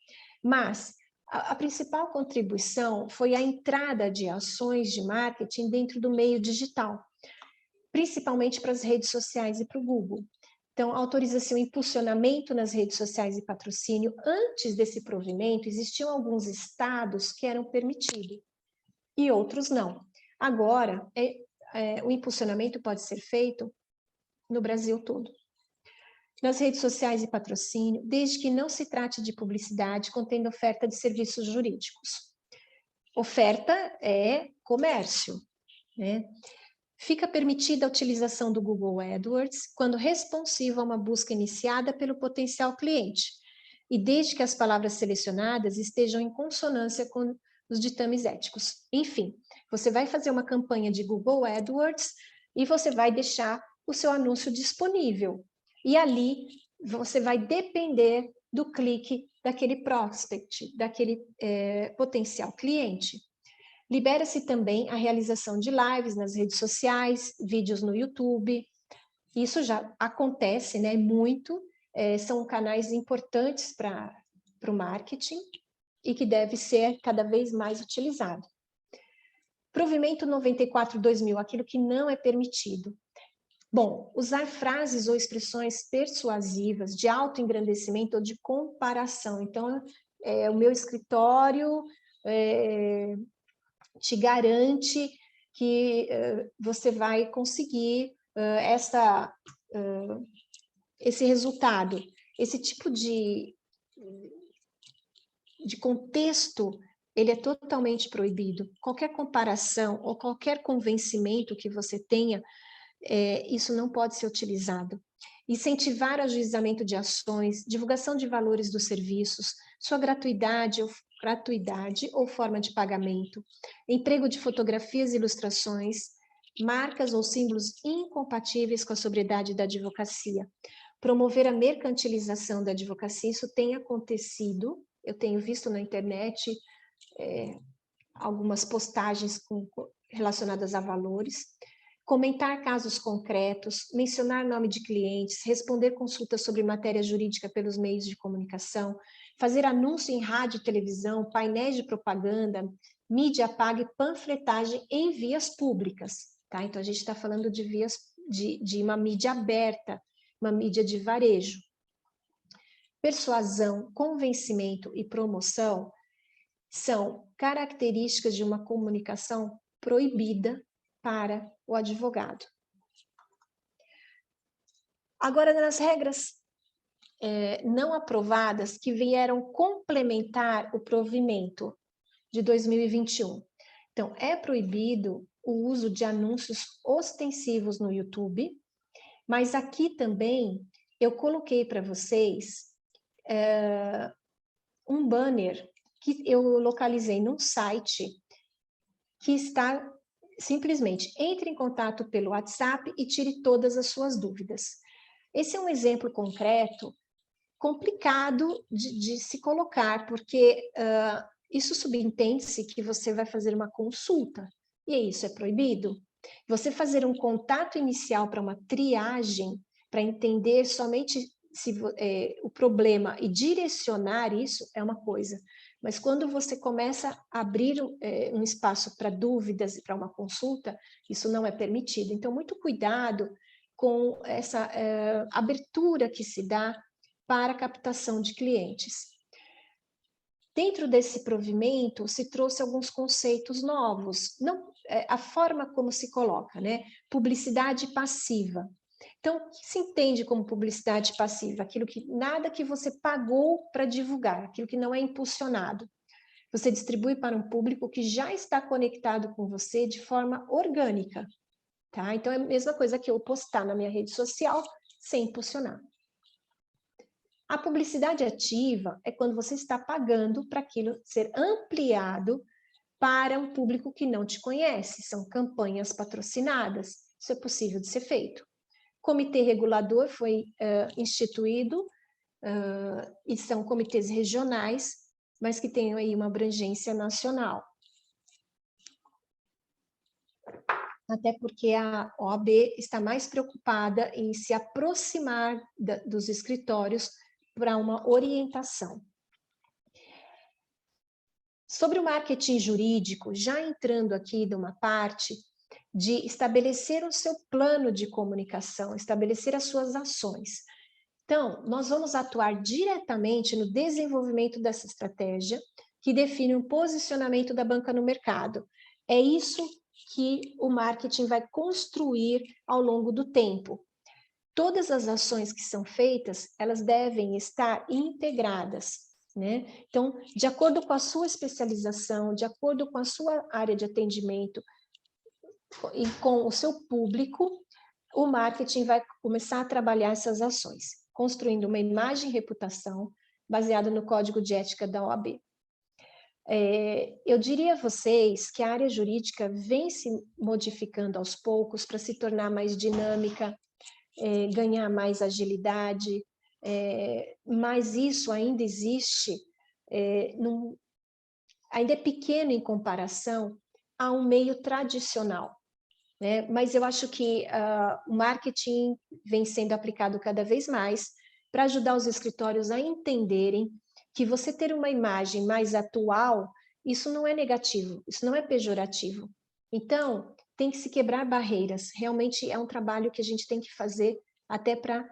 Mas a principal contribuição foi a entrada de ações de marketing dentro do meio digital, principalmente para as redes sociais e para o Google. Então, autorização e impulsionamento nas redes sociais e patrocínio. Antes desse provimento, existiam alguns estados que eram permitidos e outros não. Agora, o impulsionamento pode ser feito no Brasil todo. Nas redes sociais e patrocínio, desde que não se trate de publicidade contendo oferta de serviços jurídicos. Oferta é comércio, né? Fica permitida a utilização do Google AdWords quando responsivo a uma busca iniciada pelo potencial cliente, e desde que as palavras selecionadas estejam em consonância com os ditames éticos. Enfim, você vai fazer uma campanha de Google AdWords e você vai deixar o seu anúncio disponível. E ali você vai depender do clique daquele prospect, daquele potencial cliente. Libera-se também a realização de lives nas redes sociais, vídeos no YouTube. Isso já acontece, né, muito, são canais importantes para o marketing e que deve ser cada vez mais utilizado. Provimento 94/2000, aquilo que não é permitido. Bom, usar frases ou expressões persuasivas de autoengrandecimento ou de comparação. Então, o meu escritório te garante que você vai conseguir esse resultado. Esse tipo de contexto, ele é totalmente proibido. Qualquer comparação ou qualquer convencimento que você tenha, isso não pode ser utilizado. Incentivar o ajuizamento de ações, divulgação de valores dos serviços, sua gratuidade ou forma de pagamento, emprego de fotografias e ilustrações, marcas ou símbolos incompatíveis com a sobriedade da advocacia, promover a mercantilização da advocacia. Isso tem acontecido, eu tenho visto na internet algumas postagens relacionadas a valores, comentar casos concretos, mencionar nome de clientes, responder consultas sobre matéria jurídica pelos meios de comunicação, fazer anúncio em rádio e televisão, painéis de propaganda, mídia paga e panfletagem em vias públicas, tá? Então, a gente está falando de vias de uma mídia aberta, uma mídia de varejo. Persuasão, convencimento e promoção são características de uma comunicação proibida para o advogado. Agora, nas regras não aprovadas que vieram complementar o provimento de 2021. Então, é proibido o uso de anúncios ostensivos no YouTube, mas aqui também eu coloquei para vocês um banner que eu localizei num site que está simplesmente entre em contato pelo WhatsApp e tire todas as suas dúvidas. Esse é um exemplo concreto, complicado de se colocar, porque isso subentende-se que você vai fazer uma consulta, e isso é proibido. Você fazer um contato inicial para uma triagem, para entender somente o problema e direcionar isso, é uma coisa. mas quando você começa a abrir um espaço para dúvidas e para uma consulta, isso não é permitido. Então, muito cuidado com essa abertura que se dá para a captação de clientes. Dentro desse provimento, se trouxe alguns conceitos novos, não, a forma como se coloca, né? Publicidade passiva. Então, o que se entende como publicidade passiva? Aquilo que nada que você pagou para divulgar, aquilo que não é impulsionado. Você distribui para um público que já está conectado com você de forma orgânica, tá? Então, é a mesma coisa que eu postar na minha rede social sem impulsionar. A publicidade ativa é quando você está pagando para aquilo ser ampliado para um público que não te conhece. São campanhas patrocinadas. Isso é possível de ser feito. Comitê regulador foi instituído e são comitês regionais, mas que têm aí uma abrangência nacional. Até porque a OAB está mais preocupada em se aproximar dos escritórios para uma orientação. Sobre o marketing jurídico, já entrando aqui de uma parte de estabelecer o seu plano de comunicação, estabelecer as suas ações. Então, nós vamos atuar diretamente no desenvolvimento dessa estratégia que define o posicionamento da banca no mercado. É isso que o marketing vai construir ao longo do tempo. Todas as ações que são feitas, elas devem estar integradas, né? Então, de acordo com a sua especialização, de acordo com a sua área de atendimento e com o seu público, o marketing vai começar a trabalhar essas ações, construindo uma imagem e reputação baseada no Código de Ética da OAB. Eu diria a vocês que a área jurídica vem se modificando aos poucos para se tornar mais dinâmica, ganhar mais agilidade, mas isso ainda existe, ainda é pequeno em comparação a um meio tradicional, né? Mas eu acho que o marketing vem sendo aplicado cada vez mais para ajudar os escritórios a entenderem que você ter uma imagem mais atual, isso não é negativo, isso não é pejorativo. Então, tem que se quebrar barreiras. Realmente é um trabalho que a gente tem que fazer até para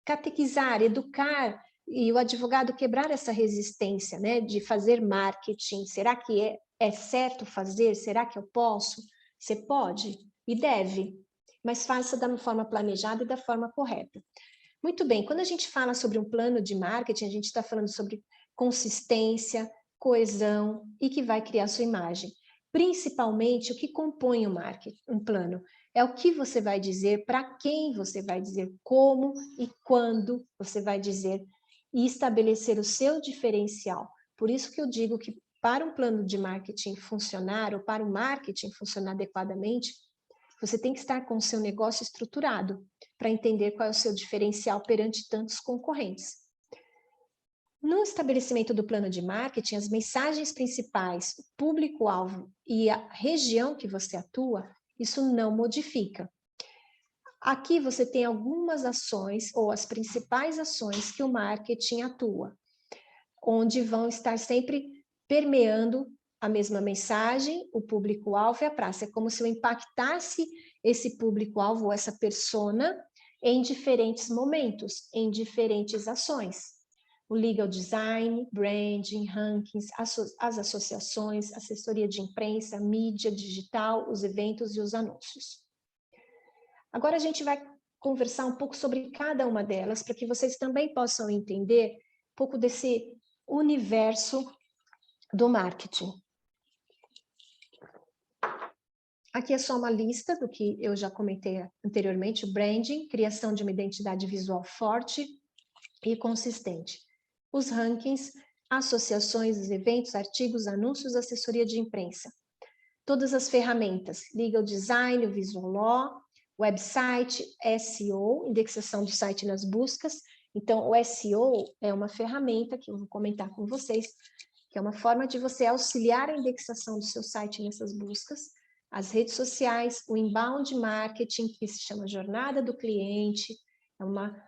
catequizar, educar e o advogado quebrar essa resistência, né, de fazer marketing. Será que é certo fazer? Será que eu posso? Você pode e deve, mas faça da forma planejada e da forma correta. Muito bem, quando a gente fala sobre um plano de marketing, a gente está falando sobre consistência, coesão e que vai criar sua imagem. Principalmente o que compõe o marketing, um plano. É o que você vai dizer, para quem você vai dizer, como e quando você vai dizer e estabelecer o seu diferencial. Por isso que eu digo que para um plano de marketing funcionar ou para o marketing funcionar adequadamente, você tem que estar com o seu negócio estruturado para entender qual é o seu diferencial perante tantos concorrentes. No estabelecimento do plano de marketing, as mensagens principais, o público-alvo e a região que você atua, isso não modifica. Aqui você tem algumas ações, ou as principais ações que o marketing atua, onde vão estar sempre permeando a mesma mensagem, o público-alvo e a praça. É como se eu impactasse esse público-alvo, ou essa persona, em diferentes momentos, em diferentes ações. O legal design, branding, rankings, as associações, assessoria de imprensa, mídia digital, os eventos e os anúncios. Agora a gente vai conversar um pouco sobre cada uma delas, para que vocês também possam entender um pouco desse universo do marketing. Aqui é só uma lista do que eu já comentei anteriormente: o branding, criação de uma identidade visual forte e consistente. Os rankings, associações, os eventos, artigos, anúncios, assessoria de imprensa. Todas as ferramentas, legal design, visual law, website, SEO, indexação do site nas buscas. Então, o SEO é uma ferramenta que eu vou comentar com vocês, que é uma forma de você auxiliar a indexação do seu site nessas buscas. As redes sociais, o inbound marketing, que se chama jornada do cliente, é uma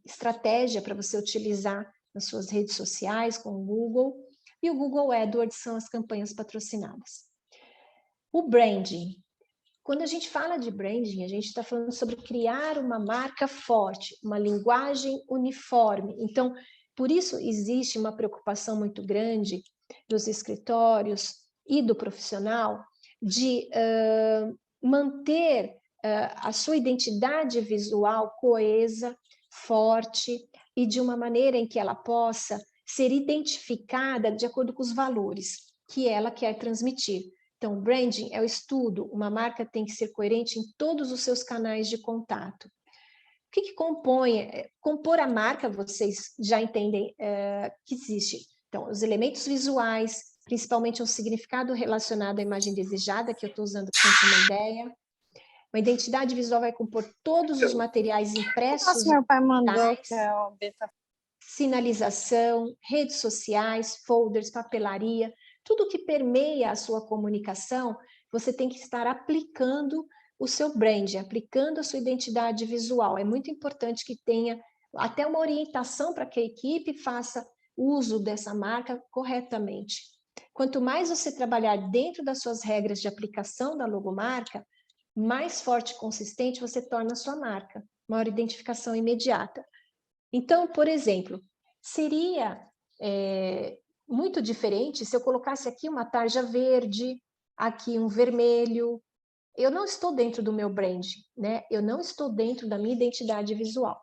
estratégia para você utilizar nas suas redes sociais com o Google, e o Google AdWords são as campanhas patrocinadas. O branding. Quando a gente fala de branding, a gente está falando sobre criar uma marca forte, uma linguagem uniforme. Então, por isso existe uma preocupação muito grande dos escritórios e do profissional de manter a sua identidade visual coesa, forte e de uma maneira em que ela possa ser identificada de acordo com os valores que ela quer transmitir. Então, branding é o estudo, uma marca tem que ser coerente em todos os seus canais de contato. O que compõe? Compor a marca, vocês já entendem que existe. Então, os elementos visuais, principalmente um significado relacionado à imagem desejada, que eu estou usando para ter uma ideia. Uma identidade visual vai compor todos os materiais impressos. Nossa, meu pai mandou que é o beta. Sinalização, redes sociais, folders, papelaria, tudo que permeia a sua comunicação, você tem que estar aplicando o seu brand, aplicando a sua identidade visual. É muito importante que tenha até uma orientação para que a equipe faça uso dessa marca corretamente. Quanto mais você trabalhar dentro das suas regras de aplicação da logomarca, mais forte e consistente você torna a sua marca, maior identificação imediata. Então, por exemplo, seria muito diferente se eu colocasse aqui uma tarja verde, aqui um vermelho. Eu não estou dentro do meu brand, né? Eu não estou dentro da minha identidade visual.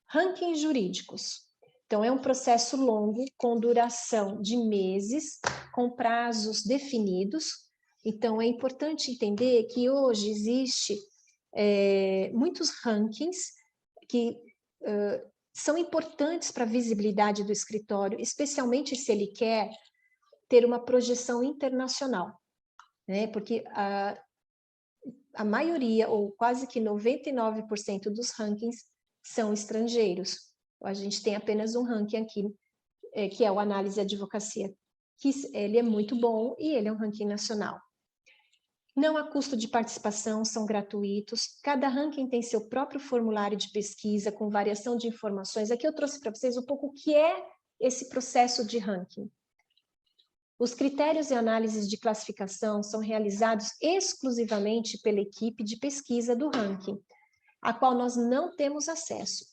Rankings jurídicos. Então, é um processo longo, com duração de meses, com prazos definidos. Então, é importante entender que hoje existe muitos rankings que são importantes para a visibilidade do escritório, especialmente se ele quer ter uma projeção internacional, né? Porque a maioria, ou quase que 99% dos rankings são estrangeiros. A gente tem apenas um ranking aqui, que é o Análise e Advocacia, que ele é muito bom e ele é um ranking nacional. Não há custo de participação, são gratuitos. Cada ranking tem seu próprio formulário de pesquisa com variação de informações. Aqui eu trouxe para vocês um pouco o que é esse processo de ranking. Os critérios e análises de classificação são realizados exclusivamente pela equipe de pesquisa do ranking, a qual nós não temos acesso.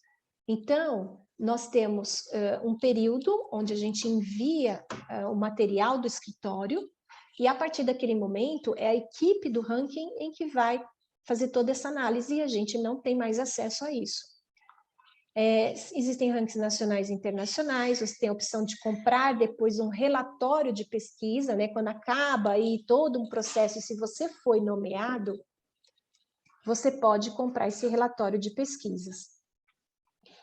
Então, nós temos um período onde a gente envia o material do escritório, e a partir daquele momento é a equipe do ranking em que vai fazer toda essa análise e a gente não tem mais acesso a isso. Existem rankings nacionais e internacionais, você tem a opção de comprar depois um relatório de pesquisa, né? Quando acaba aí todo um processo, se você foi nomeado, você pode comprar esse relatório de pesquisas.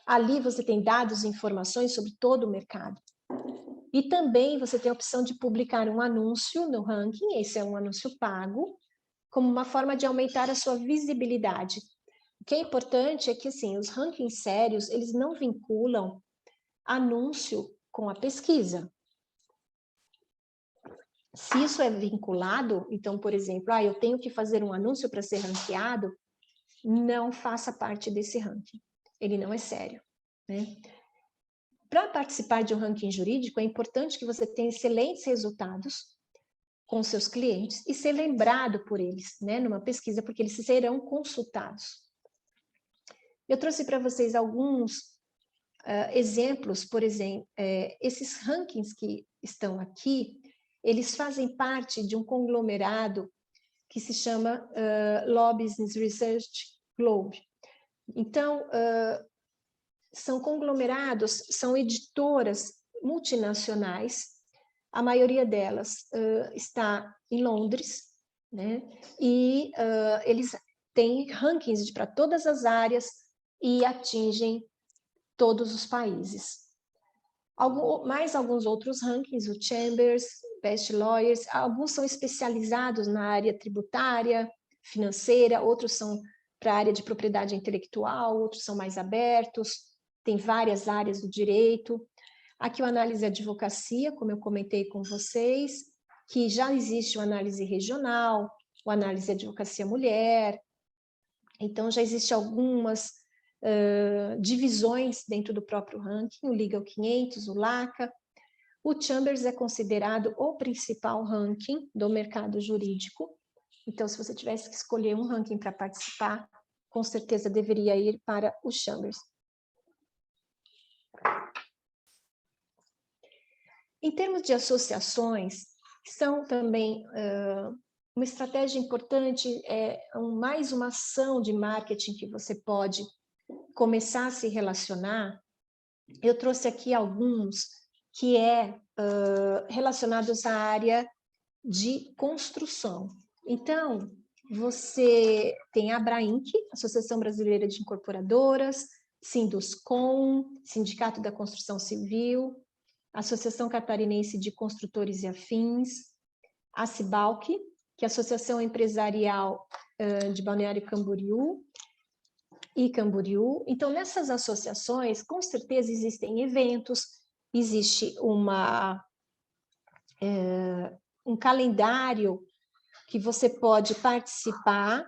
Ali você tem dados e informações sobre todo o mercado. E também você tem a opção de publicar um anúncio no ranking, esse é um anúncio pago, como uma forma de aumentar a sua visibilidade. O que é importante é que, assim, os rankings sérios, eles não vinculam anúncio com a pesquisa. Se isso é vinculado, então, por exemplo, eu tenho que fazer um anúncio para ser ranqueado, não faça parte desse ranking. Ele não é sério, né? Para participar de um ranking jurídico, é importante que você tenha excelentes resultados com seus clientes e ser lembrado por eles, né, numa pesquisa, porque eles serão consultados. Eu trouxe para vocês alguns exemplos, por exemplo, esses rankings que estão aqui, eles fazem parte de um conglomerado que se chama Law Business Research Globe. Então, são conglomerados, são editoras multinacionais, a maioria delas está em Londres, né? E eles têm rankings para todas as áreas e atingem todos os países. Mais alguns outros rankings, o Chambers, Best Lawyers, alguns são especializados na área tributária, financeira, outros são para a área de propriedade intelectual, outros são mais abertos, tem várias áreas do direito. Aqui o Análise e Advocacia, como eu comentei com vocês, que já existe o Análise Regional, o Análise e Advocacia Mulher, então já existem algumas divisões dentro do próprio ranking, o Legal 500, o LACA. O Chambers é considerado o principal ranking do mercado jurídico. Então, se você tivesse que escolher um ranking para participar, com certeza deveria ir para o Chambers. Em termos de associações, são também uma estratégia importante, mais uma ação de marketing que você pode começar a se relacionar. Eu trouxe aqui alguns que relacionados à área de construção. Então, você tem a ABRAINC, Associação Brasileira de Incorporadoras, Sinduscon, Sindicato da Construção Civil, Associação Catarinense de Construtores e Afins, a Cibalc, que é a Associação Empresarial de Balneário Camboriú e Camboriú. Então, nessas associações, com certeza existem eventos, existe um calendário que você pode participar,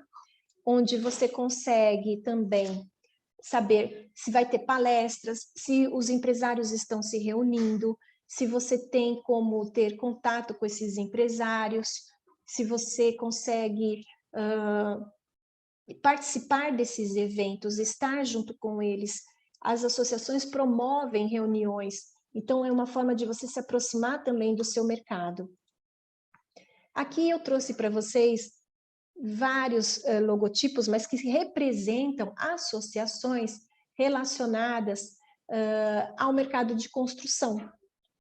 onde você consegue também saber se vai ter palestras, se os empresários estão se reunindo, se você tem como ter contato com esses empresários, se você consegue participar desses eventos, estar junto com eles. As associações promovem reuniões, então é uma forma de você se aproximar também do seu mercado. Aqui eu trouxe para vocês vários logotipos, mas que representam associações relacionadas ao mercado de construção,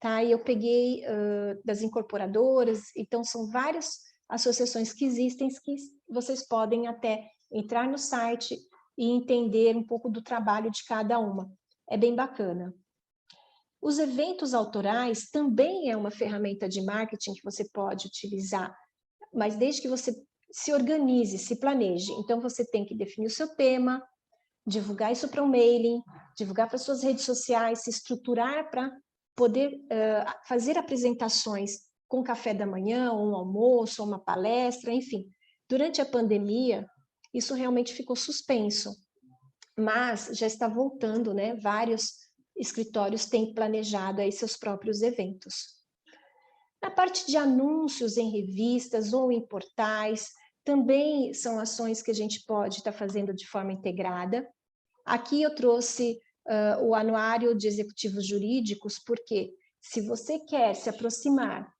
tá? E eu peguei das incorporadoras, então são várias associações que existem, que vocês podem até entrar no site e entender um pouco do trabalho de cada uma. É bem bacana. Os eventos autorais também é uma ferramenta de marketing que você pode utilizar, mas desde que você se organize, se planeje. Então, você tem que definir o seu tema, divulgar isso para um mailing, divulgar para suas redes sociais, se estruturar para poder fazer apresentações com café da manhã, ou um almoço, ou uma palestra, enfim. Durante a pandemia, isso realmente ficou suspenso, mas já está voltando, né? Vários escritórios têm planejado aí seus próprios eventos. Na parte de anúncios em revistas ou em portais, também são ações que a gente pode estar fazendo de forma integrada. Aqui eu trouxe o anuário de executivos jurídicos, porque se você quer se aproximar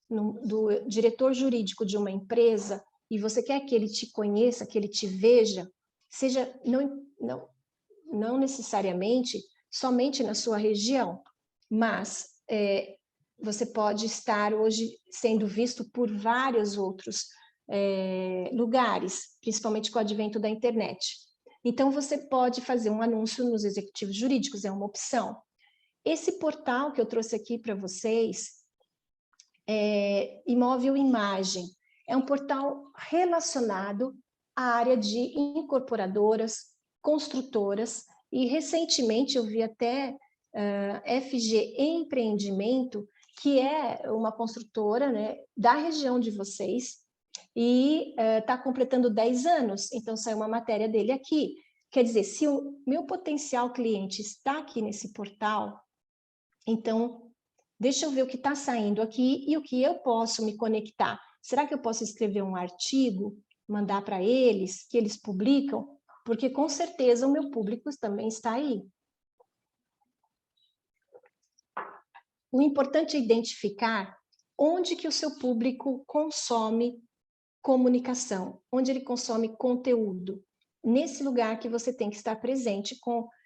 do diretor jurídico de uma empresa e você quer que ele te conheça, que ele te veja, seja não necessariamente somente na sua região, mas você pode estar hoje sendo visto por vários outros lugares, principalmente com o advento da internet. Então, você pode fazer um anúncio nos executivos jurídicos, é uma opção. Esse portal que eu trouxe aqui para vocês, Imóvel Imagem, é um portal relacionado à área de incorporadoras, construtoras, e recentemente eu vi até FG Empreendimento, que é uma construtora, né, da região de vocês, e está completando 10 anos, então saiu uma matéria dele aqui. Quer dizer, se o meu potencial cliente está aqui nesse portal, então deixa eu ver o que está saindo aqui e o que eu posso me conectar. Será que eu posso escrever um artigo, mandar para eles, que eles publicam? Porque com certeza o meu público também está aí. O importante é identificar onde que o seu público consome comunicação, onde ele consome conteúdo. Nesse lugar que você tem que estar presente,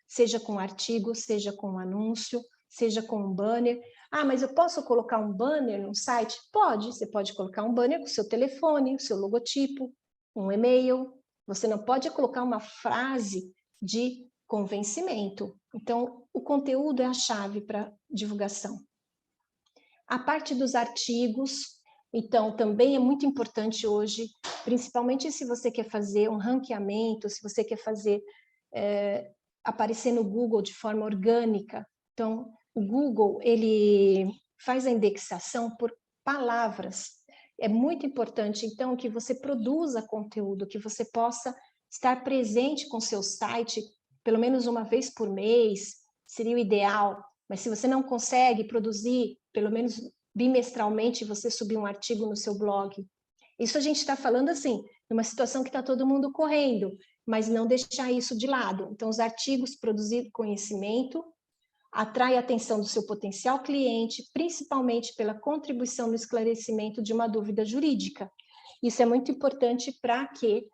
seja com artigo, seja com anúncio, seja com um banner. Ah, mas eu posso colocar um banner no site? Pode, você pode colocar um banner com o seu telefone, o seu logotipo, um e-mail. Você não pode colocar uma frase de convencimento. Então, o conteúdo é a chave para divulgação. A parte dos artigos, então, também é muito importante hoje, principalmente se você quer fazer um ranqueamento, se você quer fazer aparecer no Google de forma orgânica. Então, o Google, ele faz a indexação por palavras. É muito importante, então, que você produza conteúdo, que você possa estar presente com seu site pelo menos uma vez por mês, seria o ideal, mas se você não consegue produzir, pelo menos bimestralmente, você subir um artigo no seu blog. Isso a gente está falando assim, numa situação que está todo mundo correndo, mas não deixar isso de lado. Então, os artigos produzir conhecimento, atrai a atenção do seu potencial cliente, principalmente pela contribuição no esclarecimento de uma dúvida jurídica. Isso é muito importante para que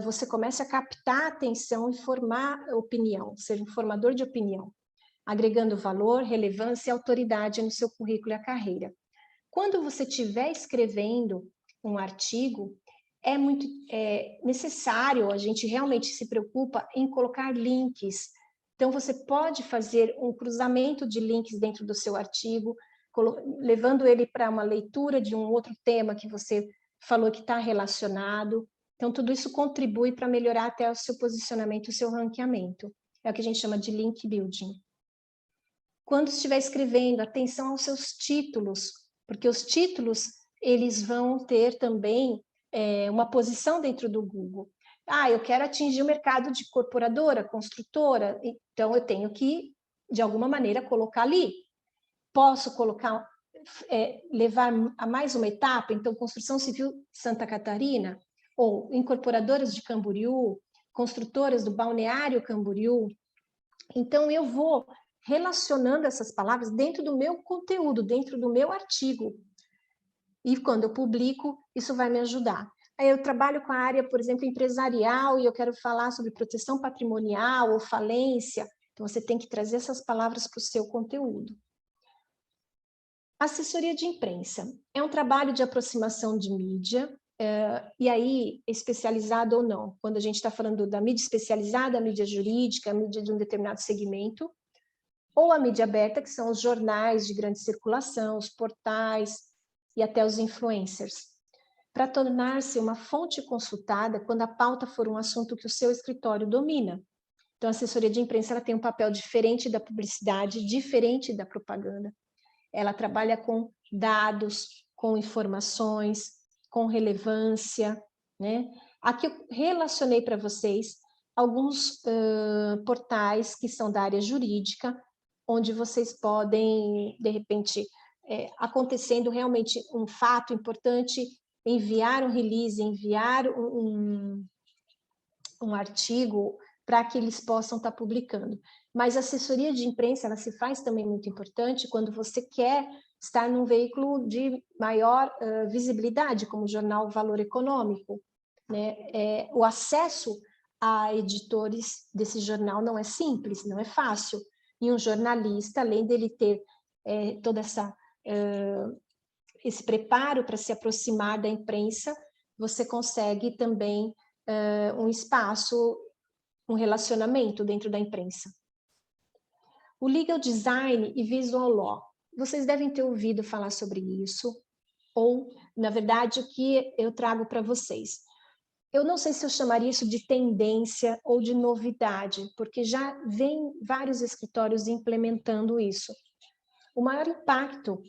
você comece a captar a atenção e formar opinião, ser um formador de opinião, agregando valor, relevância e autoridade no seu currículo e a carreira. Quando você estiver escrevendo um artigo, é muito necessário, a gente realmente se preocupa em colocar links. Então, você pode fazer um cruzamento de links dentro do seu artigo, levando ele para uma leitura de um outro tema que você falou que está relacionado. Então, tudo isso contribui para melhorar até o seu posicionamento, o seu ranqueamento. É o que a gente chama de link building. Quando estiver escrevendo, atenção aos seus títulos, porque os títulos, eles vão ter também uma posição dentro do Google. Ah, eu quero atingir o mercado de corporadora, construtora, então eu tenho que, de alguma maneira, colocar ali. Posso colocar, levar a mais uma etapa, então, construção civil Santa Catarina, ou incorporadoras de Camboriú, construtoras do Balneário Camboriú. Então, eu vou relacionando essas palavras dentro do meu conteúdo, dentro do meu artigo. E quando eu publico, isso vai me ajudar. Aí eu trabalho com a área, por exemplo, empresarial, e eu quero falar sobre proteção patrimonial ou falência. Então, você tem que trazer essas palavras para o seu conteúdo. Assessoria de imprensa. É um trabalho de aproximação de mídia, e aí, especializado ou não. Quando a gente está falando da mídia especializada, a mídia jurídica, a mídia de um determinado segmento, ou a mídia aberta, que são os jornais de grande circulação, os portais e até os influencers, para tornar-se uma fonte consultada quando a pauta for um assunto que o seu escritório domina. Então, a assessoria de imprensa ela tem um papel diferente da publicidade, diferente da propaganda. Ela trabalha com dados, com informações, com relevância, né? Aqui eu relacionei para vocês alguns portais que são da área jurídica, onde vocês podem, de repente, acontecendo realmente um fato importante, enviar um release, enviar um artigo para que eles possam estar publicando. Mas a assessoria de imprensa, ela se faz também muito importante quando você quer estar num veículo de maior visibilidade, como o jornal Valor Econômico, né? O acesso a editores desse jornal não é simples, não é fácil. E um jornalista, além dele ter toda esse preparo para se aproximar da imprensa, você consegue também um espaço, um relacionamento dentro da imprensa. O legal design e visual law. Vocês devem ter ouvido falar sobre isso, ou, na verdade, o que eu trago para vocês. Eu não sei se eu chamaria isso de tendência ou de novidade, porque já vem vários escritórios implementando isso. O maior impacto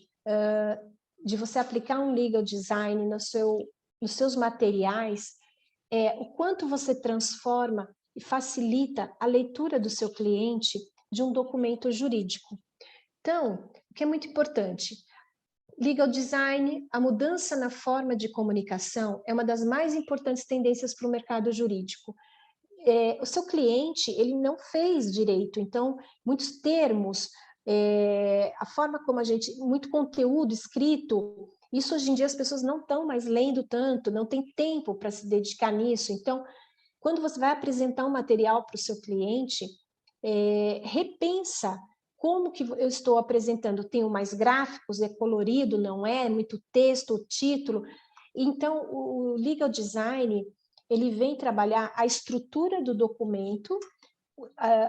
de você aplicar um legal design nos seus materiais é o quanto você transforma e facilita a leitura do seu cliente de um documento jurídico. Então, o que é muito importante? Legal design, a mudança na forma de comunicação é uma das mais importantes tendências para o mercado jurídico. O seu cliente, ele não fez direito, então, muitos termos, a forma como muito conteúdo escrito, isso hoje em dia as pessoas não estão mais lendo tanto, não tem tempo para se dedicar nisso. Então, quando você vai apresentar um material para o seu cliente, repensa como que eu estou apresentando. Tenho mais gráficos, é colorido, não é? Muito texto, o título. Então, o legal design, ele vem trabalhar a estrutura do documento,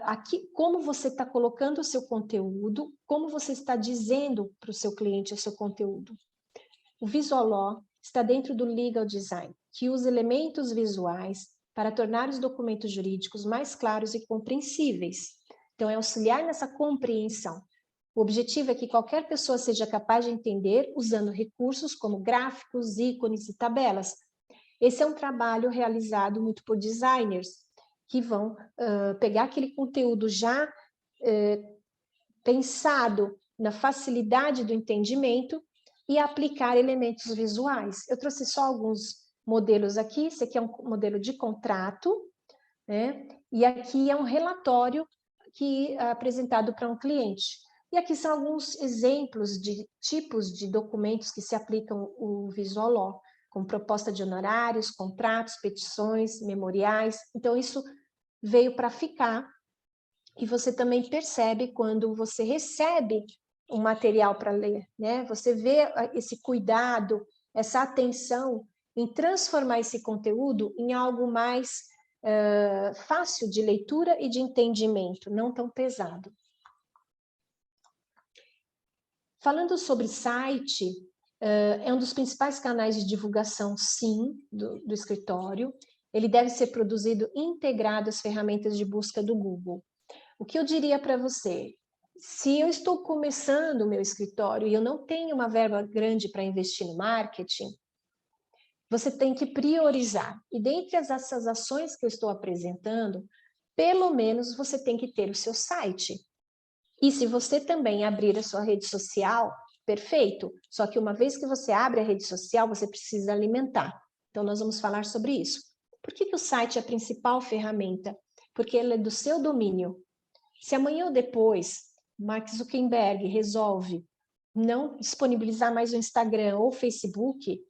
aqui, como você está colocando o seu conteúdo, como você está dizendo para o seu cliente o seu conteúdo. O visual law está dentro do legal design, que usa elementos visuais para tornar os documentos jurídicos mais claros e compreensíveis. Então, é auxiliar nessa compreensão. O objetivo é que qualquer pessoa seja capaz de entender usando recursos como gráficos, ícones e tabelas. Esse é um trabalho realizado muito por designers, que vão pegar aquele conteúdo já pensado na facilidade do entendimento e aplicar elementos visuais. Eu trouxe só alguns modelos aqui. Esse aqui é um modelo de contrato, né? E aqui é um relatório apresentado para um cliente. E aqui são alguns exemplos de tipos de documentos que se aplicam o Visual Law, como proposta de honorários, contratos, petições, memoriais. Então, isso veio para ficar, e você também percebe quando você recebe um material para ler, né? Você vê esse cuidado, essa atenção em transformar esse conteúdo em algo mais fácil de leitura e de entendimento, não tão pesado. Falando sobre site, é um dos principais canais de divulgação, sim, do escritório. Ele deve ser produzido integrado às ferramentas de busca do Google. O que eu diria para você? Se eu estou começando o meu escritório e eu não tenho uma verba grande para investir no marketing, você tem que priorizar. E dentre essas ações que eu estou apresentando, pelo menos você tem que ter o seu site. E se você também abrir a sua rede social, perfeito. Só que uma vez que você abre a rede social, você precisa alimentar. Então, nós vamos falar sobre isso. Por que o site é a principal ferramenta? Porque ele é do seu domínio. Se amanhã ou depois, Mark Zuckerberg resolve não disponibilizar mais o Instagram ou o Facebook,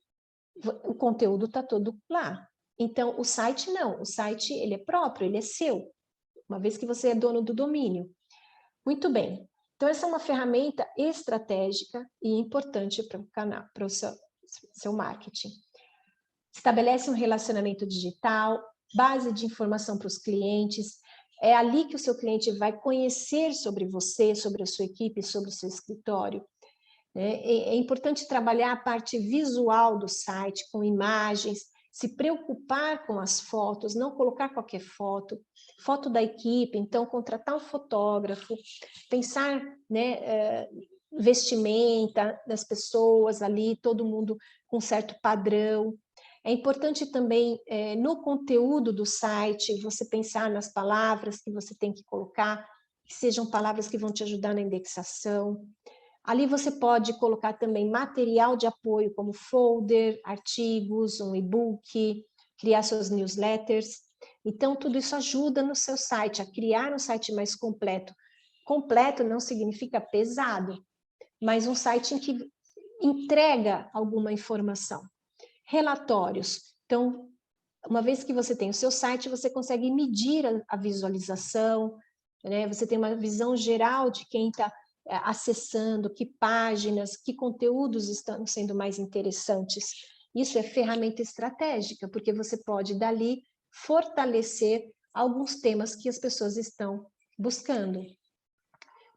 o conteúdo está todo lá. Então, o site não. O site, ele é próprio, ele é seu. Uma vez que você é dono do domínio. Muito bem. Então, essa é uma ferramenta estratégica e importante para o canal, para o seu marketing. Estabelece um relacionamento digital, base de informação para os clientes. É ali que o seu cliente vai conhecer sobre você, sobre a sua equipe, sobre o seu escritório. É importante trabalhar a parte visual do site, com imagens, se preocupar com as fotos, não colocar qualquer foto, foto da equipe, então contratar um fotógrafo, pensar, né, vestimenta das pessoas ali, todo mundo com certo padrão. É importante também, no conteúdo do site, você pensar nas palavras que você tem que colocar, que sejam palavras que vão te ajudar na indexação. Ali você pode colocar também material de apoio, como folder, artigos, um e-book, criar seus newsletters. Então, tudo isso ajuda no seu site, a criar um site mais completo. Completo não significa pesado, mas um site em que entrega alguma informação. Relatórios. Então, uma vez que você tem o seu site, você consegue medir a visualização, né? Você tem uma visão geral de quem está acessando, que páginas, que conteúdos estão sendo mais interessantes. Isso é ferramenta estratégica, porque você pode, dali, fortalecer alguns temas que as pessoas estão buscando.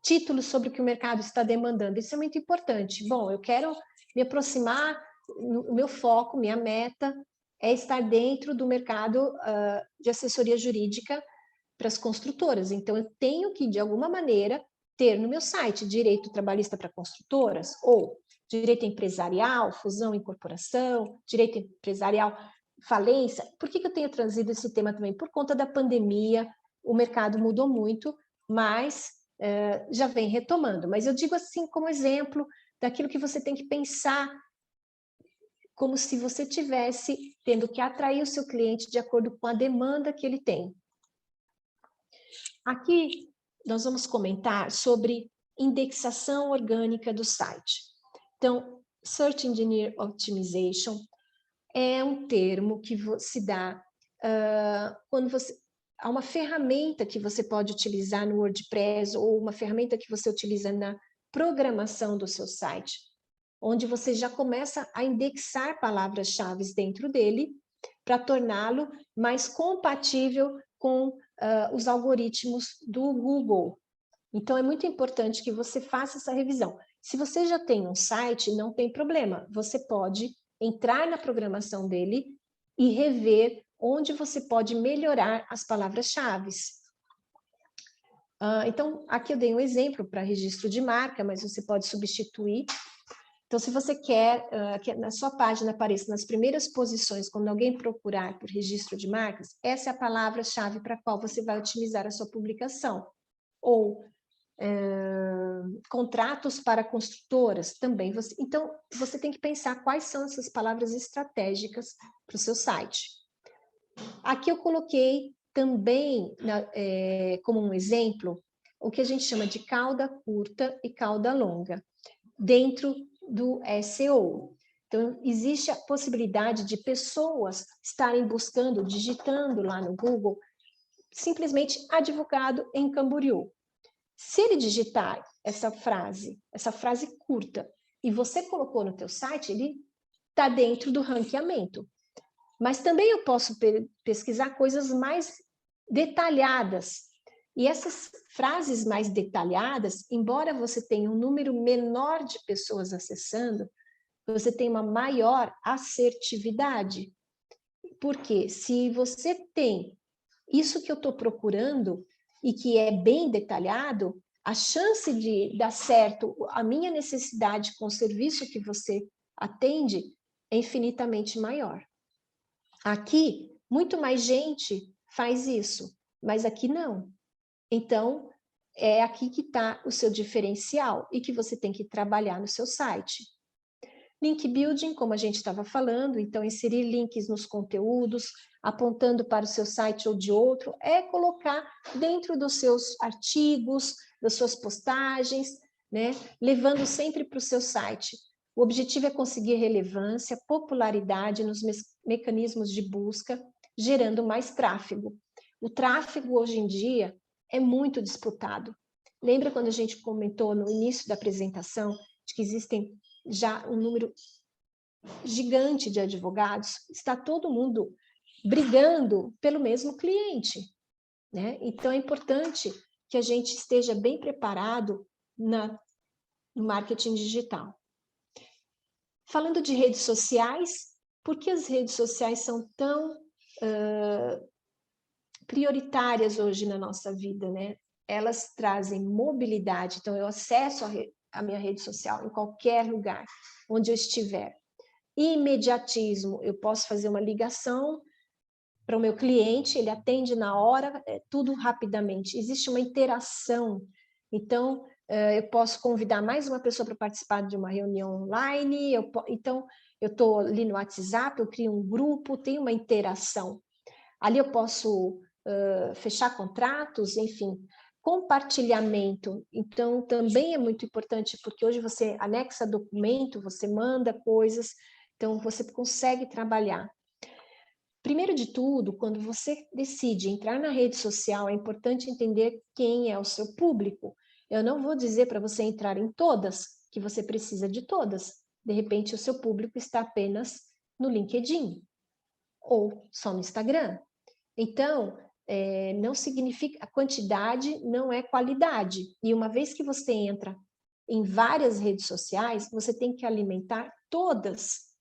Títulos sobre o que o mercado está demandando, isso é muito importante. Bom, eu quero me aproximar, o meu foco, minha meta é estar dentro do mercado de assessoria jurídica para as construtoras. Então, eu tenho que, de alguma maneira, ter no meu site direito trabalhista para construtoras, ou direito empresarial, fusão, incorporação, direito empresarial, falência. Por que eu tenho trazido esse tema também? Por conta da pandemia, o mercado mudou muito, mas já vem retomando. Mas eu digo assim como exemplo daquilo que você tem que pensar, como se você tivesse tendo que atrair o seu cliente de acordo com a demanda que ele tem. Aqui nós vamos comentar sobre indexação orgânica do site. Então, Search Engine Optimization é um termo que se dá quando há uma ferramenta que você pode utilizar no WordPress ou uma ferramenta que você utiliza na programação do seu site, onde você já começa a indexar palavras-chave dentro dele para torná-lo mais compatível com os algoritmos do Google. Então, é muito importante que você faça essa revisão. Se você já tem um site, não tem problema. Você pode entrar na programação dele e rever onde você pode melhorar as palavras-chave. Então, aqui eu dei um exemplo para registro de marca, mas você pode substituir. Então, se você quer que na sua página apareça nas primeiras posições, quando alguém procurar por registro de marcas, essa é a palavra-chave para a qual você vai utilizar a sua publicação. Ou contratos para construtoras, também. Então, você tem que pensar quais são essas palavras estratégicas para o seu site. Aqui eu coloquei também, como um exemplo, o que a gente chama de cauda curta e cauda longa, dentro do SEO. Então, existe a possibilidade de pessoas estarem buscando, digitando lá no Google, simplesmente advogado em Camboriú. Se ele digitar essa frase curta, e você colocou no teu site, ele está dentro do ranqueamento. Mas também eu posso pesquisar coisas mais detalhadas. E essas frases mais detalhadas, embora você tenha um número menor de pessoas acessando, você tem uma maior assertividade. Porque se você tem isso que eu estou procurando e que é bem detalhado, a chance de dar certo a minha necessidade com o serviço que você atende é infinitamente maior. Aqui, muito mais gente faz isso, mas aqui não. Então, é aqui que está o seu diferencial e que você tem que trabalhar no seu site. Link building, como a gente estava falando, então inserir links nos conteúdos, apontando para o seu site ou de outro, é colocar dentro dos seus artigos, das suas postagens, né? Levando sempre para o seu site. O objetivo é conseguir relevância, popularidade nos mecanismos de busca, gerando mais tráfego. O tráfego, hoje em dia, é muito disputado. Lembra quando a gente comentou no início da apresentação de que existem já um número gigante de advogados? Está todo mundo brigando pelo mesmo cliente, né? Então, é importante que a gente esteja bem preparado no marketing digital. Falando de redes sociais, por que as redes sociais são tão prioritárias hoje na nossa vida, né? Elas trazem mobilidade, então eu acesso a minha rede social em qualquer lugar, onde eu estiver. Imediatismo, eu posso fazer uma ligação para o meu cliente, ele atende na hora, tudo rapidamente. Existe uma interação, então eu posso convidar mais uma pessoa para participar de uma reunião online, então eu estou ali no WhatsApp, eu crio um grupo, tem uma interação. Ali eu posso fechar contratos, enfim, compartilhamento. Então, também é muito importante, porque hoje você anexa documento, você manda coisas, então você consegue trabalhar. Primeiro de tudo, quando você decide entrar na rede social, é importante entender quem é o seu público. Eu não vou dizer para você entrar em todas, que você precisa de todas. De repente, o seu público está apenas no LinkedIn ou só no Instagram. Então, não significa, a quantidade não é qualidade. E uma vez que você entra em várias redes sociais, você tem que alimentar todas,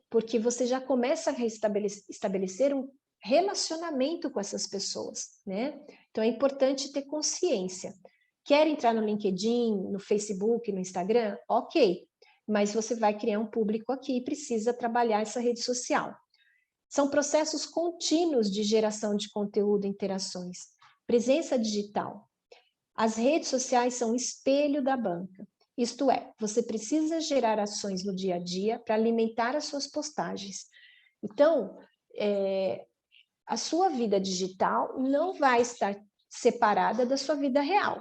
porque você já começa a estabelecer um relacionamento com essas pessoas, né? Então, é importante ter consciência. Quer entrar no LinkedIn, no Facebook, no Instagram? Ok, mas você vai criar um público aqui e precisa trabalhar essa rede social. São processos contínuos de geração de conteúdo e interações. Presença digital. As redes sociais são o espelho da banca. Isto é, você precisa gerar ações no dia a dia para alimentar as suas postagens. Então, a sua vida digital não vai estar separada da sua vida real.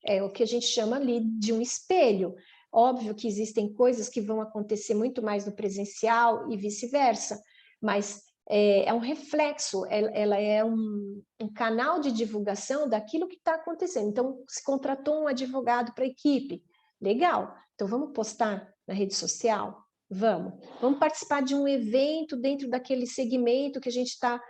É o que a gente chama ali de um espelho. Óbvio que existem coisas que vão acontecer muito mais no presencial e vice-versa, mas é um reflexo, ela é um canal de divulgação daquilo que está acontecendo. Então, se contratou um advogado para a equipe, legal, então vamos postar na rede social? Vamos participar de um evento dentro daquele segmento que a gente está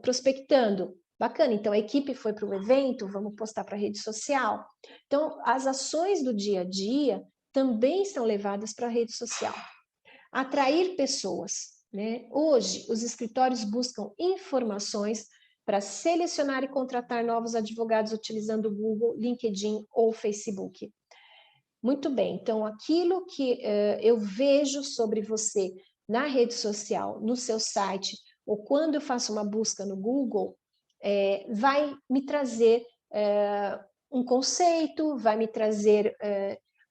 prospectando. Bacana, então a equipe foi para o evento, vamos postar para a rede social. Então, as ações do dia a dia também são levadas para a rede social. Atrair pessoas, né? Hoje, os escritórios buscam informações para selecionar e contratar novos advogados utilizando o Google, LinkedIn ou Facebook. Muito bem, então aquilo que eu vejo sobre você na rede social, no seu site, ou quando eu faço uma busca no Google, vai me trazer um conceito, vai me trazer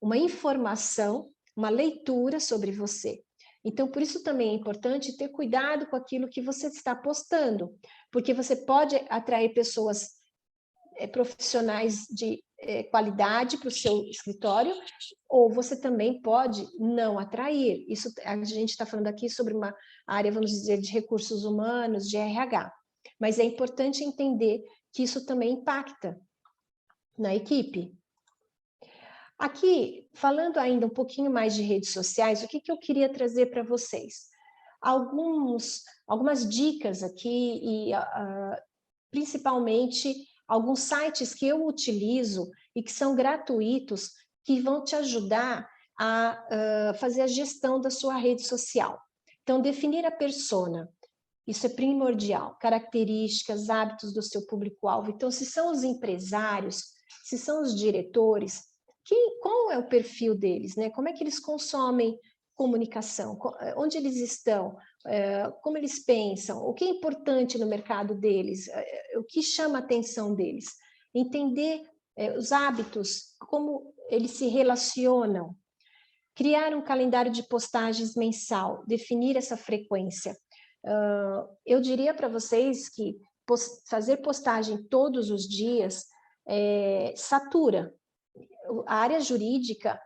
uma informação, uma leitura sobre você. Então, por isso também é importante ter cuidado com aquilo que você está postando, porque você pode atrair pessoas profissionais de qualidade para o seu escritório, ou você também pode não atrair. Isso a gente está falando aqui sobre uma área, vamos dizer, de recursos humanos, de RH. Mas é importante entender que isso também impacta na equipe. Aqui, falando ainda um pouquinho mais de redes sociais, o que eu queria trazer para vocês? Algumas dicas aqui, e principalmente alguns sites que eu utilizo e que são gratuitos, que vão te ajudar a fazer a gestão da sua rede social. Então, definir a persona, isso é primordial, características, hábitos do seu público-alvo. Então, se são os empresários, se são os diretores, qual é o perfil deles, né? Como é que eles consomem comunicação? Onde eles estão? Como eles pensam? O que é importante no mercado deles? O que chama a atenção deles? Entender os hábitos, como eles se relacionam. Criar um calendário de postagens mensal, definir essa frequência. Eu diria para vocês que fazer postagem todos os dias satura. A área jurídica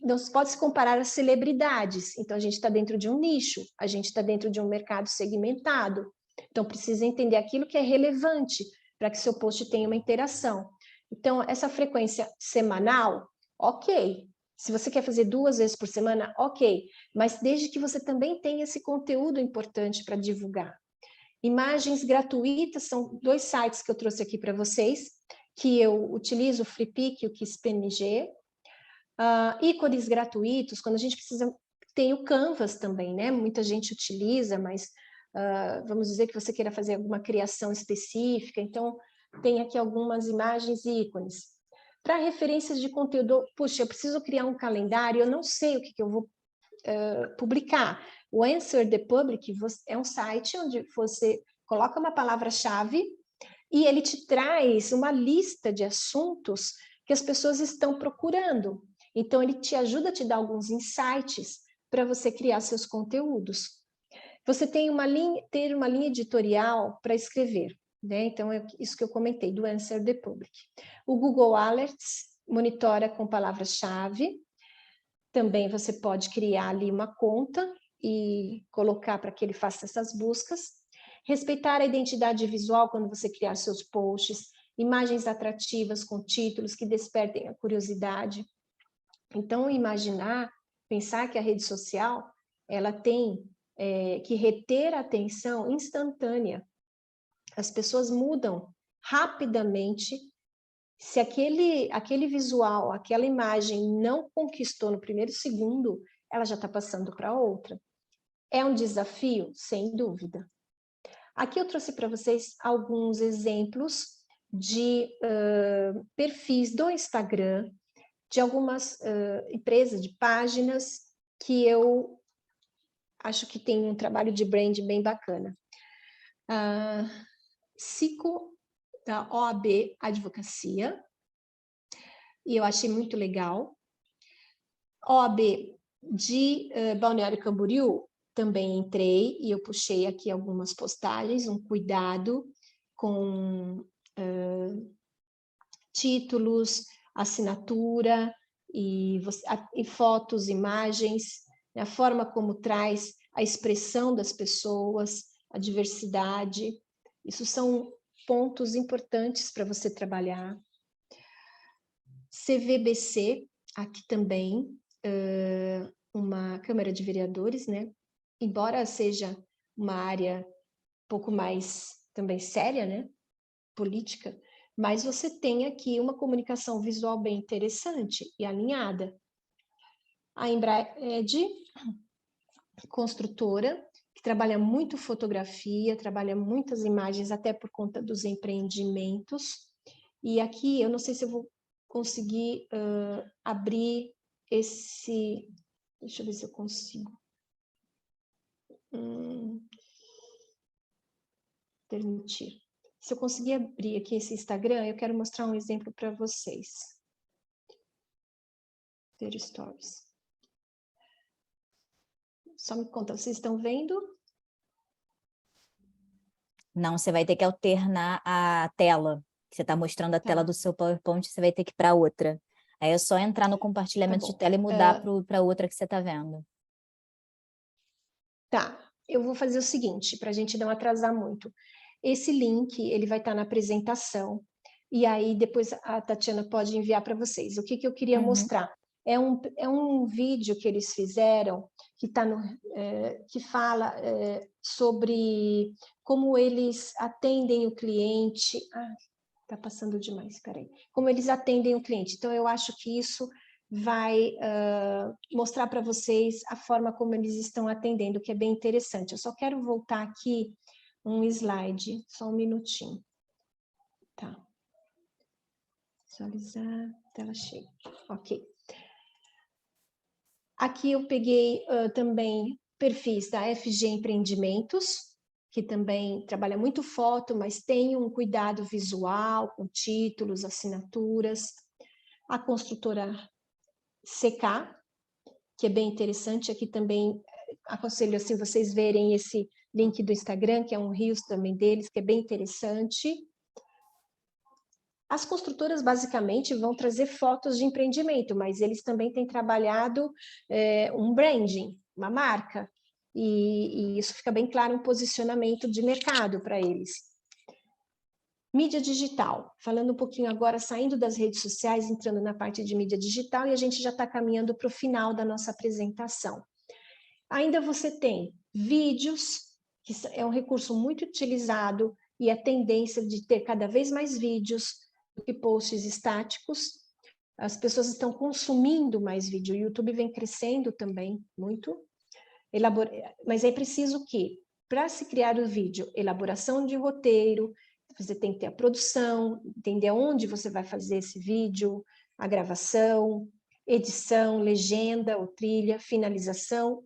não se pode se comparar às celebridades. Então, a gente está dentro de um nicho, a gente está dentro de um mercado segmentado. Então, precisa entender aquilo que é relevante para que seu post tenha uma interação. Então, essa frequência semanal, ok. Se você quer fazer 2 vezes por semana, ok. Mas desde que você também tenha esse conteúdo importante para divulgar. Imagens gratuitas, são 2 sites que eu trouxe aqui para vocês, que eu utilizo, o FreePic e o KissPNG. Ícones gratuitos, quando a gente precisa, tem o Canvas também, né? Muita gente utiliza, mas vamos dizer que você queira fazer alguma criação específica, então tem aqui algumas imagens e ícones. Para referências de conteúdo, puxa, eu preciso criar um calendário, eu não sei o que eu vou publicar. O Answer the Public é um site onde você coloca uma palavra-chave e ele te traz uma lista de assuntos que as pessoas estão procurando. Então, ele te ajuda a te dar alguns insights para você criar seus conteúdos. Você tem ter uma linha editorial para escrever, né? Então, é isso que eu comentei, do Answer the Public. O Google Alerts monitora com palavra-chave. Também você pode criar ali uma conta e colocar para que ele faça essas buscas. Respeitar a identidade visual quando você criar seus posts, imagens atrativas com títulos que despertem a curiosidade. Então, pensar que a rede social, ela tem que reter a atenção instantânea. As pessoas mudam rapidamente. Se aquele visual, aquela imagem não conquistou no primeiro segundo, ela já está passando para outra. É um desafio? Sem dúvida. Aqui eu trouxe para vocês alguns exemplos de perfis do Instagram, de algumas empresas, de páginas, que eu acho que tem um trabalho de brand bem bacana. Cico, da OAB Advocacia, e eu achei muito legal. OAB de Balneário Camboriú, também entrei e eu puxei aqui algumas postagens, um cuidado com títulos, assinatura e fotos, imagens, a forma como traz a expressão das pessoas, a diversidade. Isso são pontos importantes para você trabalhar. CVBC, aqui também, uma Câmara de Vereadores, né? Embora seja uma área um pouco mais também séria, né? Política, mas você tem aqui uma comunicação visual bem interessante e alinhada. A Embraed, construtora, que trabalha muito fotografia, trabalha muitas imagens, até por conta dos empreendimentos. E aqui, eu não sei se eu vou conseguir abrir esse... Deixa eu ver se eu consigo. Permitir. Se eu conseguir abrir aqui esse Instagram, eu quero mostrar um exemplo para vocês. Ver stories. Só me conta, vocês estão vendo? Não, você vai ter que alternar a tela. Você está mostrando a tela do seu PowerPoint, você vai ter que ir para outra. Aí é só entrar no compartilhamento de tela e mudar para outra que você está vendo. Tá, eu vou fazer o seguinte, para a gente não atrasar muito. Esse link, ele vai estar na apresentação, e aí depois a Tatiana pode enviar para vocês. O que eu queria mostrar? É um vídeo que eles fizeram, que, que fala sobre como eles atendem o cliente. Ah, tá passando demais, espera aí. Como eles atendem o cliente. Então, eu acho que isso vai mostrar para vocês a forma como eles estão atendendo, que é bem interessante. Eu só quero voltar aqui um slide, só um minutinho. Tá. Visualizar, tela cheia. Ok. Aqui eu peguei também perfis da FG Empreendimentos, que também trabalha muito foto, mas tem um cuidado visual, com títulos, assinaturas. A construtora CK, que é bem interessante, aqui também aconselho assim, vocês verem esse link do Instagram, que é um Reels também deles, que é bem interessante. As construtoras basicamente vão trazer fotos de empreendimento, mas eles também têm trabalhado um branding, uma marca, e isso fica bem claro, um posicionamento de mercado para eles. Mídia digital, falando um pouquinho agora, saindo das redes sociais, entrando na parte de mídia digital, e a gente já está caminhando para o final da nossa apresentação. Ainda você tem vídeos, que é um recurso muito utilizado, e a tendência de ter cada vez mais vídeos do que posts estáticos. As pessoas estão consumindo mais vídeo, o YouTube vem crescendo também muito. Mas é preciso que, para se criar o vídeo, elaboração de roteiro, você tem que ter a produção, entender onde você vai fazer esse vídeo, a gravação, edição, legenda ou trilha, finalização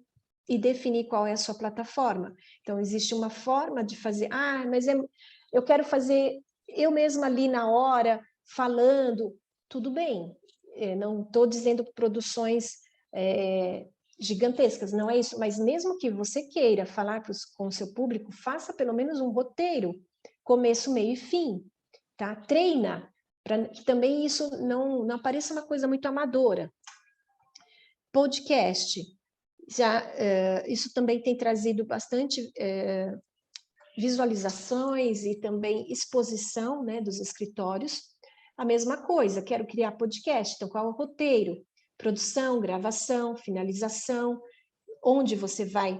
e definir qual é a sua plataforma. Então, existe uma forma de fazer, mas eu quero fazer eu mesma ali na hora, falando, tudo bem. Não estou dizendo produções gigantescas, não é isso, mas mesmo que você queira falar com o seu público, faça pelo menos um roteiro, começo, meio e fim, tá? Treina, para que também isso não apareça uma coisa muito amadora. Podcast, isso também tem trazido bastante visualizações e também exposição, né, dos escritórios. A mesma coisa, quero criar podcast, então qual é o roteiro? Produção, gravação, finalização, onde você vai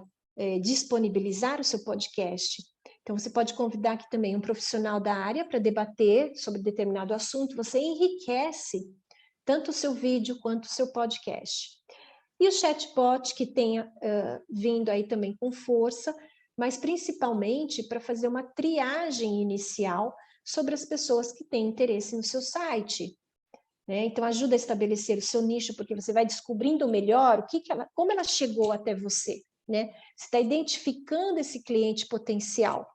disponibilizar o seu podcast. Então, você pode convidar aqui também um profissional da área para debater sobre determinado assunto, você enriquece tanto o seu vídeo quanto o seu podcast. E o chatbot, que tenha vindo aí também com força, mas principalmente para fazer uma triagem inicial sobre as pessoas que têm interesse no seu site. Né? Então, ajuda a estabelecer o seu nicho, porque você vai descobrindo melhor como ela chegou até você. Né? Você está identificando esse cliente potencial.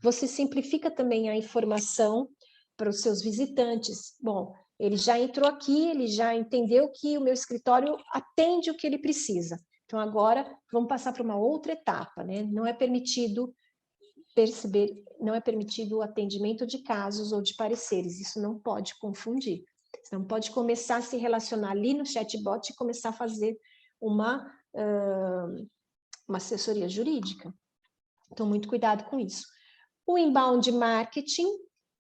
Você simplifica também a informação para os seus visitantes. Bom, ele já entrou aqui, ele já entendeu que o meu escritório atende o que ele precisa. Então, agora, vamos passar para uma outra etapa. Né? Não é permitido não é permitido o atendimento de casos ou de pareceres. Isso não pode confundir. Você não pode começar a se relacionar ali no chatbot e começar a fazer uma assessoria jurídica. Então, muito cuidado com isso. O inbound marketing,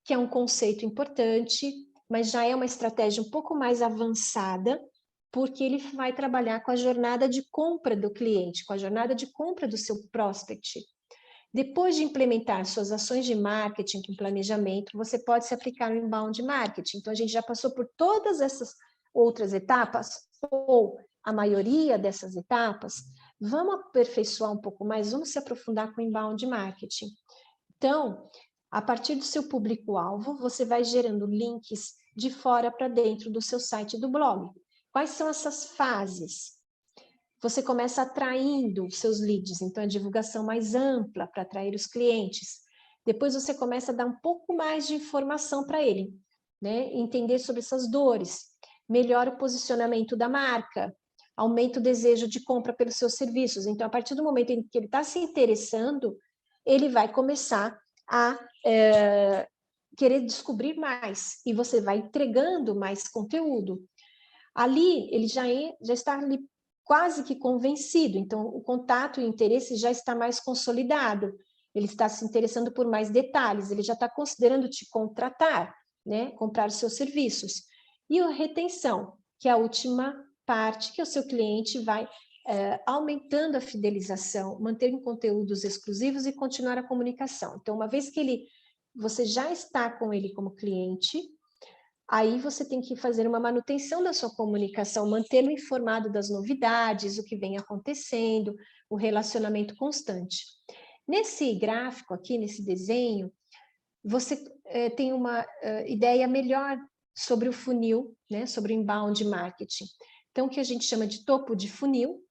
que é um conceito importante, mas já é uma estratégia um pouco mais avançada, porque ele vai trabalhar com a jornada de compra do cliente, com a jornada de compra do seu prospect. Depois de implementar suas ações de marketing com planejamento, você pode se aplicar no inbound marketing. Então, a gente já passou por todas essas outras etapas, ou a maioria dessas etapas. Vamos aperfeiçoar um pouco mais, vamos se aprofundar com o inbound marketing. Então, a partir do seu público-alvo, você vai gerando links de fora para dentro do seu site do blog. Quais são essas fases? Você começa atraindo seus leads, então a divulgação mais ampla para atrair os clientes. Depois você começa a dar um pouco mais de informação para ele, né? Entender sobre essas dores, melhora o posicionamento da marca, aumenta o desejo de compra pelos seus serviços. Então, a partir do momento em que ele está se interessando, ele vai começar a querer descobrir mais, e você vai entregando mais conteúdo. Ali, ele já está ali quase que convencido, então o contato e o interesse já está mais consolidado, ele está se interessando por mais detalhes, ele já está considerando te contratar, né, comprar os seus serviços. E a retenção, que é a última parte, que o seu cliente vai aumentando a fidelização, mantendo conteúdos exclusivos e continuar a comunicação. Então, uma vez que você já está com ele como cliente, aí você tem que fazer uma manutenção da sua comunicação, mantê-lo informado das novidades, o que vem acontecendo, o relacionamento constante. Nesse gráfico aqui, nesse desenho, você tem uma ideia melhor sobre o funil, né, sobre o inbound marketing. Então, o que a gente chama de topo de funil,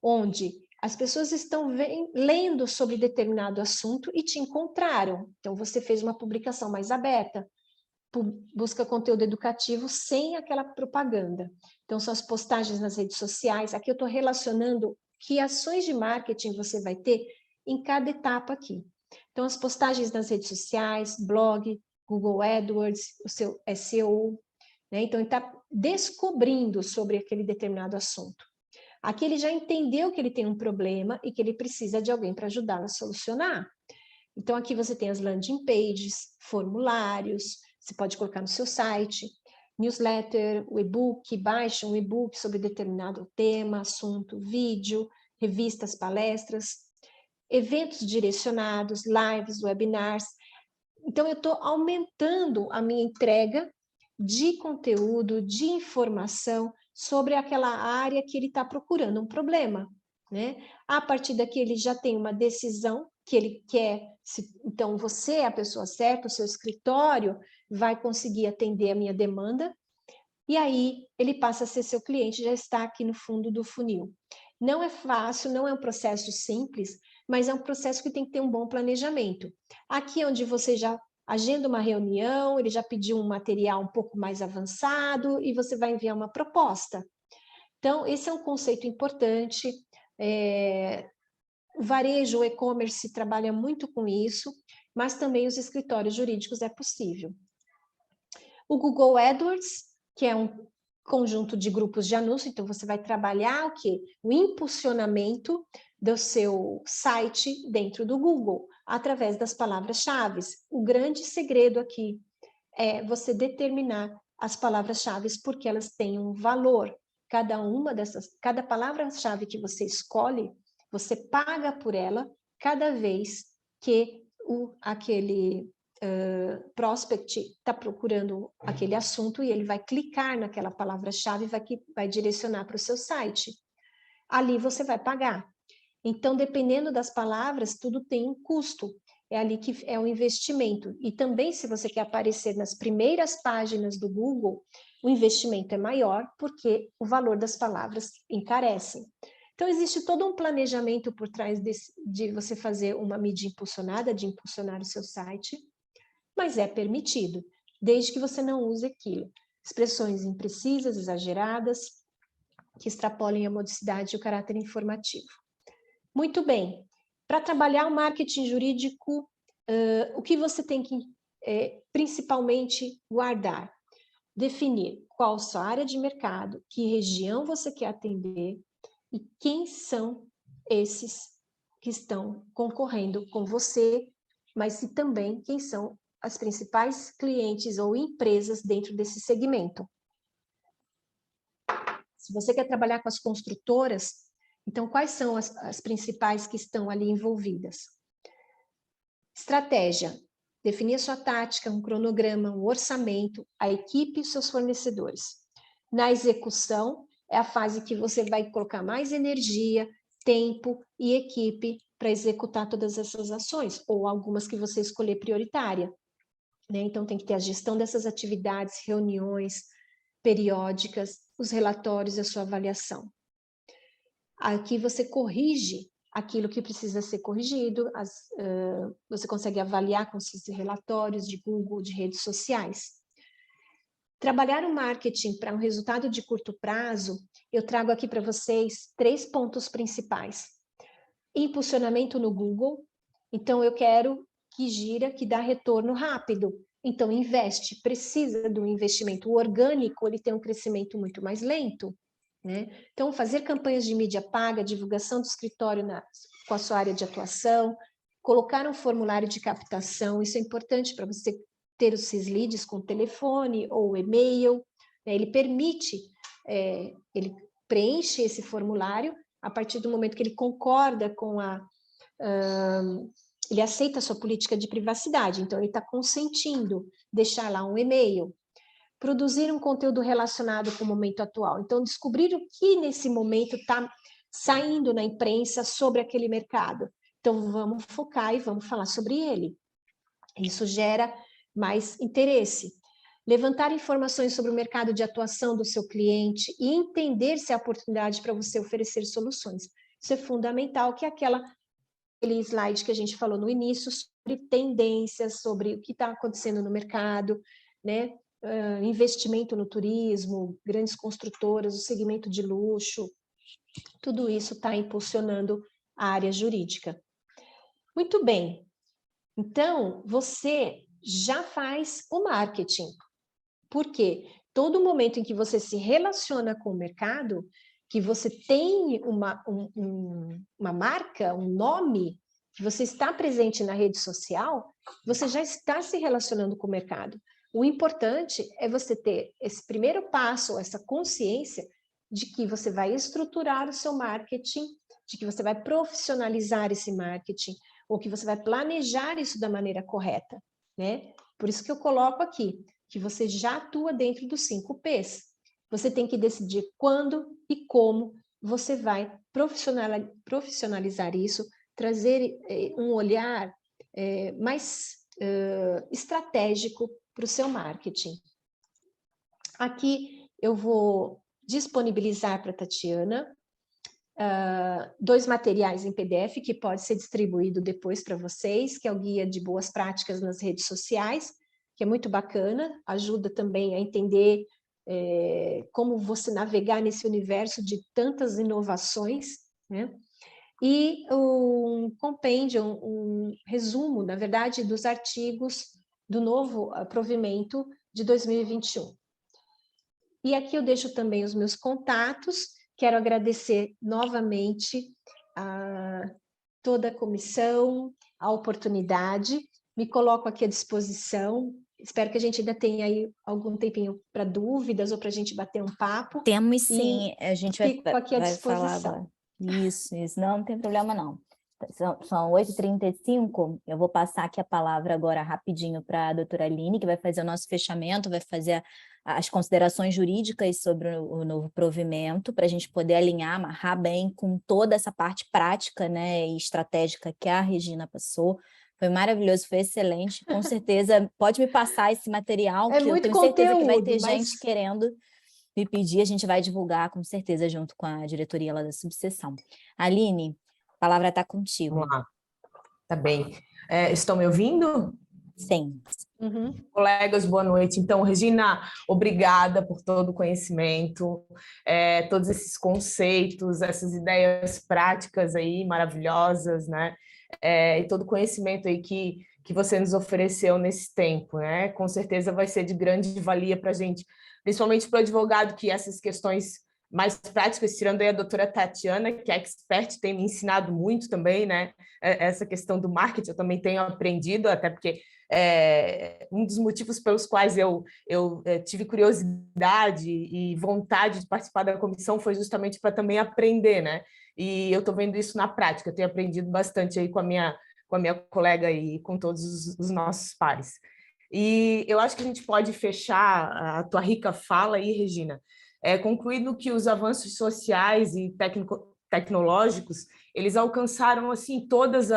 onde as pessoas estão lendo sobre determinado assunto e te encontraram. Então, você fez uma publicação mais aberta, busca conteúdo educativo sem aquela propaganda. Então, são as postagens nas redes sociais. Aqui eu estou relacionando que ações de marketing você vai ter em cada etapa aqui. Então, as postagens nas redes sociais, blog, Google AdWords, o seu SEO, né? Então, ele está descobrindo sobre aquele determinado assunto. Aqui ele já entendeu que ele tem um problema e que ele precisa de alguém para ajudá-lo a solucionar. Então, aqui você tem as landing pages, formulários, você pode colocar no seu site, newsletter, o e-book, baixa um e-book sobre determinado tema, assunto, vídeo, revistas, palestras, eventos direcionados, lives, webinars. Então, eu estou aumentando a minha entrega de conteúdo, de informação sobre aquela área que ele está procurando um problema, né? A partir daqui, ele já tem uma decisão que ele quer. Então, você é a pessoa certa, o seu escritório vai conseguir atender a minha demanda, e aí ele passa a ser seu cliente, já está aqui no fundo do funil. Não é fácil, não é um processo simples, mas é um processo que tem que ter um bom planejamento. Aqui é onde você já agenda uma reunião, ele já pediu um material um pouco mais avançado e você vai enviar uma proposta. Então, esse é um conceito importante. O varejo, o e-commerce trabalha muito com isso, mas também os escritórios jurídicos é possível. O Google AdWords, que é um conjunto de grupos de anúncio, então você vai trabalhar o quê? O impulsionamento do seu site dentro do Google, através das palavras-chave. O grande segredo aqui é você determinar as palavras-chave porque elas têm um valor. Cada palavra-chave que você escolhe, você paga por ela cada vez que aquele prospect está procurando aquele assunto e ele vai clicar naquela palavra-chave e vai direcionar para o seu site. Ali você vai pagar. Então, dependendo das palavras, tudo tem um custo. É ali que é um investimento. E também, se você quer aparecer nas primeiras páginas do Google, o investimento é maior, porque o valor das palavras encarece. Então, existe todo um planejamento por trás de você fazer uma mídia impulsionada, de impulsionar o seu site, mas é permitido, desde que você não use aquilo. Expressões imprecisas, exageradas, que extrapolem a modicidade e o caráter informativo. Muito bem. Para trabalhar o marketing jurídico, o que você tem que principalmente guardar? Definir qual a sua área de mercado, que região você quer atender e quem são esses que estão concorrendo com você, mas e também quem são as principais clientes ou empresas dentro desse segmento. Se você quer trabalhar com as construtoras, então quais são as principais que estão ali envolvidas? Estratégia. Definir a sua tática, um cronograma, um orçamento, a equipe e os seus fornecedores. Na execução, é a fase que você vai colocar mais energia, tempo e equipe para executar todas essas ações, ou algumas que você escolher prioritária. né? Então, tem que ter a gestão dessas atividades, reuniões periódicas, os relatórios e a sua avaliação. Aqui você corrige aquilo que precisa ser corrigido, você consegue avaliar com esses relatórios de Google, de redes sociais. Trabalhar o marketing para um resultado de curto prazo, eu trago aqui para vocês 3 pontos principais. Impulsionamento no Google, então eu quero que gira, que dá retorno rápido. Então investe, precisa de um investimento. O orgânico, ele tem um crescimento muito mais lento, né? Então fazer campanhas de mídia paga, divulgação do escritório com a sua área de atuação, colocar um formulário de captação, isso é importante para você ter os seus leads com telefone ou e-mail, né? Ele permite, ele preenche esse formulário a partir do momento que ele concorda com ele aceita a sua política de privacidade, então ele está consentindo deixar lá um e-mail. Produzir um conteúdo relacionado com o momento atual, então descobrir o que nesse momento está saindo na imprensa sobre aquele mercado. Então vamos focar e vamos falar sobre ele. Isso gera mais interesse. Levantar informações sobre o mercado de atuação do seu cliente e entender se há oportunidade para você oferecer soluções. Isso é fundamental, que é aquele slide que a gente falou no início, sobre tendências, sobre o que está acontecendo no mercado, né? Investimento no turismo, grandes construtoras, o segmento de luxo, tudo isso está impulsionando a área jurídica. Muito bem, então você já faz o marketing, porque todo momento em que você se relaciona com o mercado, que você tem uma marca, um nome, que você está presente na rede social, você já está se relacionando com o mercado. O importante é você ter esse primeiro passo, essa consciência de que você vai estruturar o seu marketing, de que você vai profissionalizar esse marketing, ou que você vai planejar isso da maneira correta, né? Por isso que eu coloco aqui, que você já atua dentro dos 5 P's. Você tem que decidir quando e como você vai profissionalizar isso, trazer um olhar mais estratégico para o seu marketing. Aqui eu vou disponibilizar para a Tatiana 2 materiais em PDF que pode ser distribuído depois para vocês, que é o Guia de Boas Práticas nas Redes Sociais, que é muito bacana, ajuda também a entender como você navegar nesse universo de tantas inovações, né? E um compêndio, um resumo, na verdade, dos artigos do novo provimento de 2021. E aqui eu deixo também os meus contatos. Quero agradecer novamente a toda a comissão, a oportunidade. Me coloco aqui à disposição. Espero que a gente ainda tenha aí algum tempinho para dúvidas ou para a gente bater um papo. Temos sim, a gente fico aqui à vai disposição. falar agora. Isso, não tem problema não. São 8h35, eu vou passar aqui a palavra agora rapidinho para a doutora Aline, que vai fazer o nosso fechamento, vai fazer as considerações jurídicas sobre o novo provimento, para a gente poder alinhar, amarrar bem com toda essa parte prática, né, e estratégica que a Regina passou. Foi maravilhoso, foi excelente. Com certeza, pode me passar esse material, que eu tenho certeza que vai ter gente querendo me pedir, a gente vai divulgar, com certeza, junto com a diretoria lá da subseção. Aline, a palavra está contigo. Vamos lá. Tá bem. Estão me ouvindo? Sim. Uhum. Colegas, boa noite. Então, Regina, obrigada por todo o conhecimento, todos esses conceitos, essas ideias práticas aí maravilhosas, né? E todo o conhecimento aí que você nos ofereceu nesse tempo, né? Com certeza vai ser de grande valia para a gente, principalmente para o advogado, que essas questões mais práticas, tirando aí a doutora Tatiana, que é expert, tem me ensinado muito também, né? Essa questão do marketing eu também tenho aprendido, até porque um dos motivos pelos quais eu tive curiosidade e vontade de participar da comissão foi justamente para também aprender, né? E eu estou vendo isso na prática, eu tenho aprendido bastante aí com a minha colega e com todos os nossos pares. E eu acho que a gente pode fechar a tua rica fala aí, Regina, concluindo que os avanços sociais e tecnológicos, eles alcançaram assim todas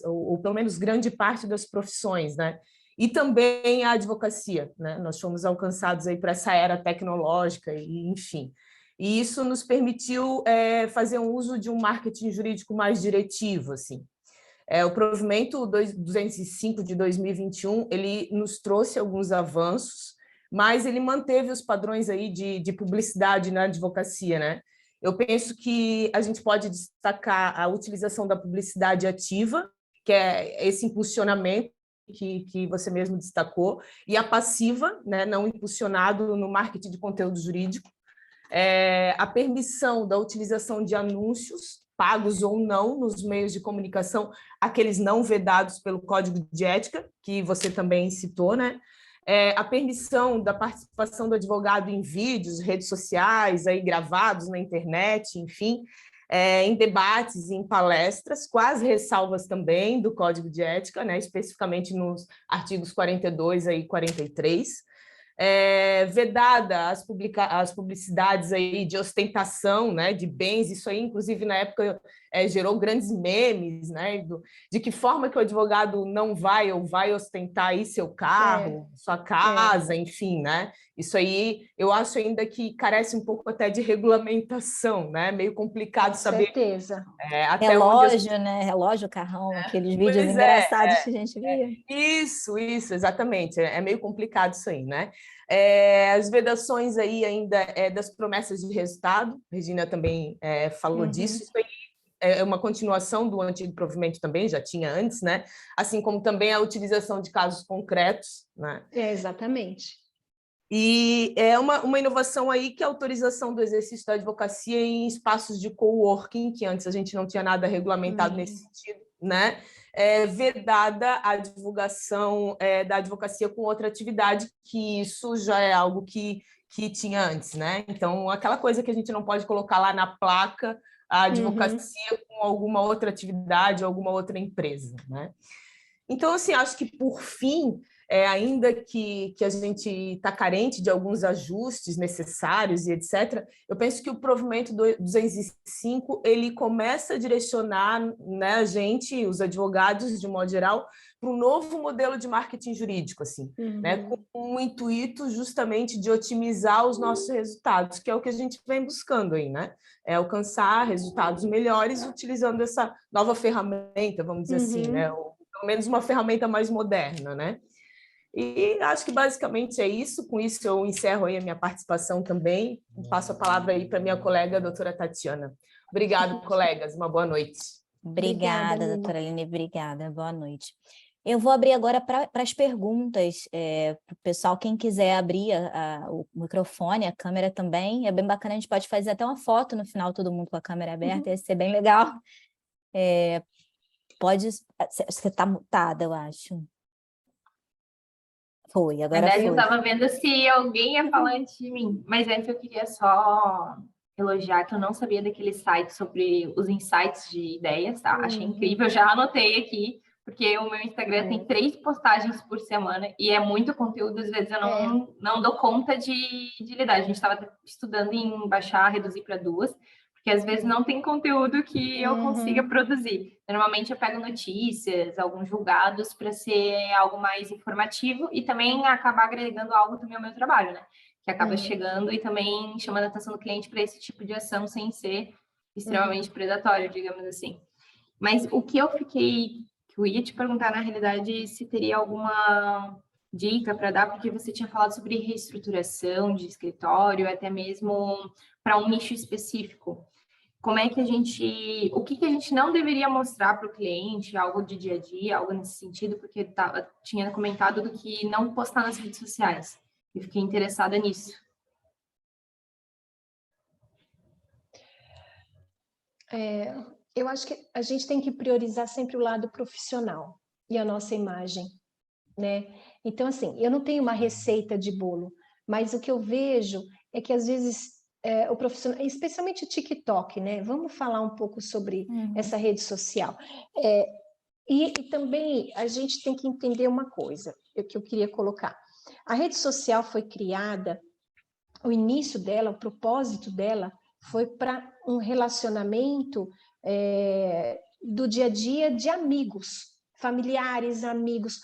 ou pelo menos grande parte das profissões, né? e também a advocacia, né? Nós fomos alcançados aí para essa era tecnológica, e enfim. E isso nos permitiu fazer um uso de um marketing jurídico mais diretivo, assim. O provimento 205 de 2021, ele nos trouxe alguns avanços, mas ele manteve os padrões aí de publicidade na advocacia, né? Eu penso que a gente pode destacar a utilização da publicidade ativa, que é esse impulsionamento que você mesmo destacou, e a passiva, né, não impulsionado no marketing de conteúdo jurídico, a permissão da utilização de anúncios, pagos ou não, nos meios de comunicação, aqueles não vedados pelo Código de Ética, que você também citou, né? A permissão da participação do advogado em vídeos, redes sociais, aí gravados na internet, enfim, em debates e em palestras, com as ressalvas também do Código de Ética, né, especificamente nos artigos 42 e 43, vedada as publicidades aí de ostentação, né, de bens, isso aí, inclusive, na época, gerou grandes memes, né, de que forma que o advogado não vai ou vai ostentar aí seu carro, sua casa, enfim, né? Isso aí, eu acho ainda que carece um pouco até de regulamentação, né? Meio complicado saber. Certeza. Até relógio, né? Relógio, carrão, aqueles vídeos engraçados que a gente via. Isso, exatamente. É meio complicado isso aí, né? As vedações aí ainda das promessas de resultado, a Regina também falou disso, isso aí é uma continuação do antigo provimento também, já tinha antes, né? Assim como também a utilização de casos concretos, né? Exatamente. E é uma inovação aí que é a autorização do exercício da advocacia em espaços de coworking, que antes a gente não tinha nada regulamentado nesse sentido, né? Vedada a divulgação da advocacia com outra atividade, que isso já é algo que tinha antes, né? Então, aquela coisa que a gente não pode colocar lá na placa a advocacia com alguma outra atividade, alguma outra empresa, né? Então, assim, acho que, por fim, ainda que a gente está carente de alguns ajustes necessários e etc., eu penso que o provimento 205 ele começa a direcionar, né, a gente, os advogados, de modo geral, para um novo modelo de marketing jurídico, assim, né, com um intuito justamente de otimizar os nossos resultados, que é o que a gente vem buscando aí, né? Alcançar resultados melhores utilizando essa nova ferramenta, vamos dizer assim, né? Ou, pelo menos uma ferramenta mais moderna, né? E acho que basicamente é isso. Com isso eu encerro aí a minha participação também. Passo a palavra aí para minha colega, a doutora Tatiana. Obrigado, colegas. Uma boa noite. Obrigada, doutora Aline. Obrigada. Boa noite. Eu vou abrir agora para as perguntas para o pessoal. Quem quiser abrir o microfone, a câmera também. É bem bacana, a gente pode fazer até uma foto no final, todo mundo com a câmera aberta, ia ser bem legal. Pode... Você está mutada, eu acho. Foi, agora Na verdade, foi. eu estava vendo se alguém ia falar antes de mim. Mas antes eu queria só elogiar que eu não sabia daquele site sobre os insights de ideias, tá? Achei incrível, já anotei aqui, porque o meu Instagram tem 3 postagens por semana e é muito conteúdo, às vezes eu não dou conta de lidar. A gente estava estudando em baixar, reduzir para 2, porque às vezes não tem conteúdo que eu consiga produzir. Normalmente eu pego notícias, alguns julgados para ser algo mais informativo e também acabar agregando algo também ao meu trabalho, né? Que acaba chegando e também chamando a atenção do cliente para esse tipo de ação sem ser extremamente predatório, digamos assim. Mas o que eu ia te perguntar na realidade se teria alguma dica para dar, porque você tinha falado sobre reestruturação de escritório, até mesmo para um nicho específico. Como é que o que a gente não deveria mostrar para o cliente, algo de dia a dia, algo nesse sentido, porque tinha comentado do que não postar nas redes sociais. Eu fiquei interessada nisso. Eu acho que a gente tem que priorizar sempre o lado profissional e a nossa imagem, né? Então, assim, eu não tenho uma receita de bolo, mas o que eu vejo é que, às vezes, o profissional, especialmente o TikTok, né? Vamos falar um pouco sobre essa rede social. E também a gente tem que entender uma coisa que eu queria colocar. A rede social foi criada, o início dela, o propósito dela foi para um relacionamento do dia a dia de amigos, familiares, amigos.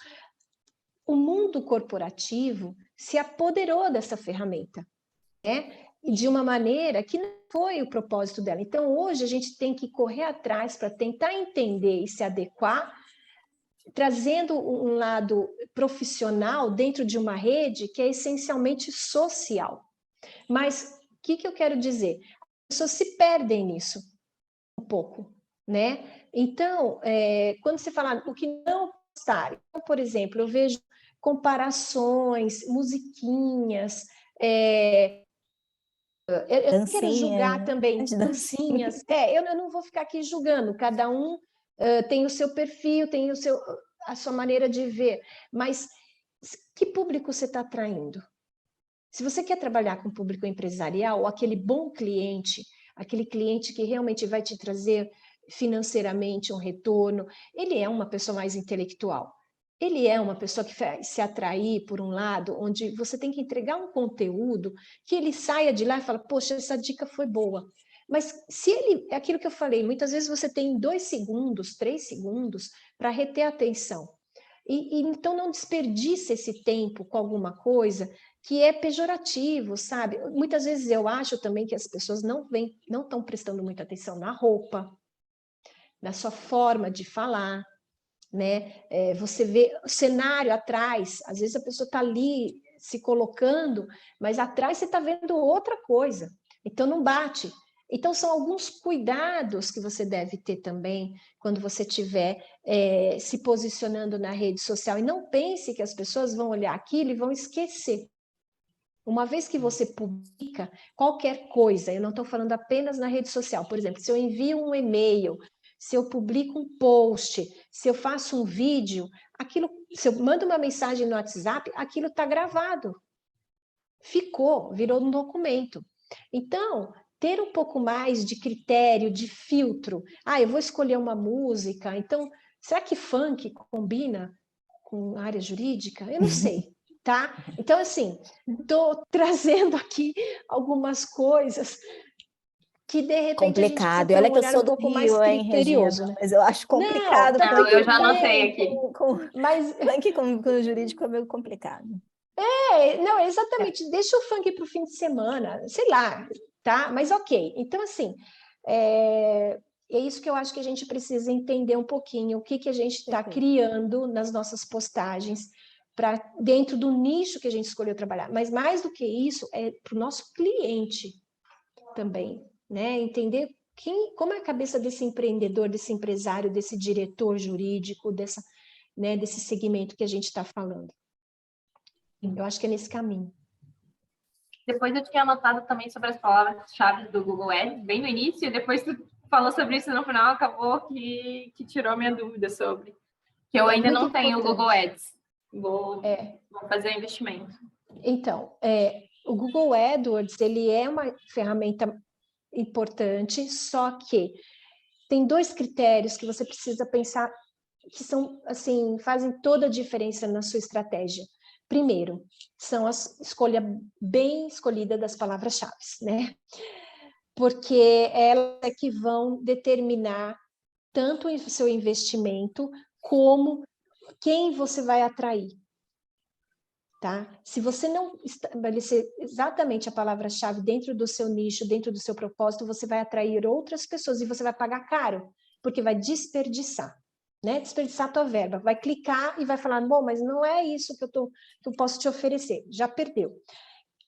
o mundo corporativo se apoderou dessa ferramenta, né? De uma maneira que não foi o propósito dela. Então, hoje, a gente tem que correr atrás para tentar entender e se adequar, trazendo um lado profissional dentro de uma rede que é essencialmente social. Mas o que eu quero dizer? As pessoas se perdem nisso um pouco, né? Então, quando você fala o que não gostar, então, por exemplo, eu vejo comparações, musiquinhas, eu não quero julgar também dancinhas. Eu não vou ficar aqui julgando, cada um tem o seu perfil, tem a sua maneira de ver, mas que público você está atraindo? Se você quer trabalhar com público empresarial, aquele bom cliente, aquele cliente que realmente vai te trazer financeiramente um retorno, ele é uma pessoa mais intelectual. Ele é uma pessoa que vai se atrair por um lado, onde você tem que entregar um conteúdo que ele saia de lá e fala, poxa, essa dica foi boa. Mas se ele, é aquilo que eu falei, muitas vezes você tem 2 segundos, 3 segundos para reter a atenção. E então não desperdice esse tempo com alguma coisa que é pejorativo, sabe? Muitas vezes eu acho também que as pessoas não estão prestando muita atenção na roupa, na sua forma de falar, né? Você vê o cenário atrás, às vezes a pessoa está ali se colocando, mas atrás você está vendo outra coisa, então não bate. Então são alguns cuidados que você deve ter também quando você estiver se posicionando na rede social, e não pense que as pessoas vão olhar aquilo e vão esquecer. Uma vez que você publica qualquer coisa, eu não estou falando apenas na rede social, por exemplo, se eu envio um e-mail, se eu publico um post, se eu faço um vídeo, aquilo, se eu mando uma mensagem no WhatsApp, aquilo está gravado. Ficou, virou um documento. Então, ter um pouco mais de critério, de filtro. Eu vou escolher uma música, então, será que funk combina com área jurídica? Eu não sei, tá? Então, assim, estou trazendo aqui algumas coisas que de repente complicado. a gente precisa ter Olha um que eu olhar sou um do pouco mais Rio, hein, criterioso, Regina? né? Mas eu acho complicado. Não, Não, eu já tudo anotei bem, aqui. mas Funk com o jurídico é meio complicado. não, exatamente, deixa o funk para o fim de semana, sei lá, tá? Mas ok. Então, assim, é isso que eu acho que a gente precisa entender um pouquinho, o que a gente está criando nas nossas postagens, para dentro do nicho que a gente escolheu trabalhar. Mas mais do que isso, é para o nosso cliente também, né? Entender como é a cabeça desse empreendedor, desse empresário, desse diretor jurídico, desse segmento que a gente está falando. Eu acho que é nesse caminho. Depois eu tinha anotado também sobre as palavras-chave do Google Ads, bem no início, e depois tu falou sobre isso no final, acabou que tirou minha dúvida sobre. Que eu ainda não tenho o Google Ads. Vou fazer o investimento. Então, o Google AdWords, ele é uma ferramenta importante, só que tem 2 critérios que você precisa pensar que são, assim, fazem toda a diferença na sua estratégia. Primeiro, são a escolha bem escolhida das palavras-chave, né? Porque elas é que vão determinar tanto o seu investimento como quem você vai atrair. Tá? Se você não estabelecer exatamente a palavra-chave dentro do seu nicho, dentro do seu propósito, você vai atrair outras pessoas e você vai pagar caro, porque vai desperdiçar, né? Desperdiçar a tua verba, vai clicar e vai falar, bom, mas não é isso que eu posso te oferecer, já perdeu.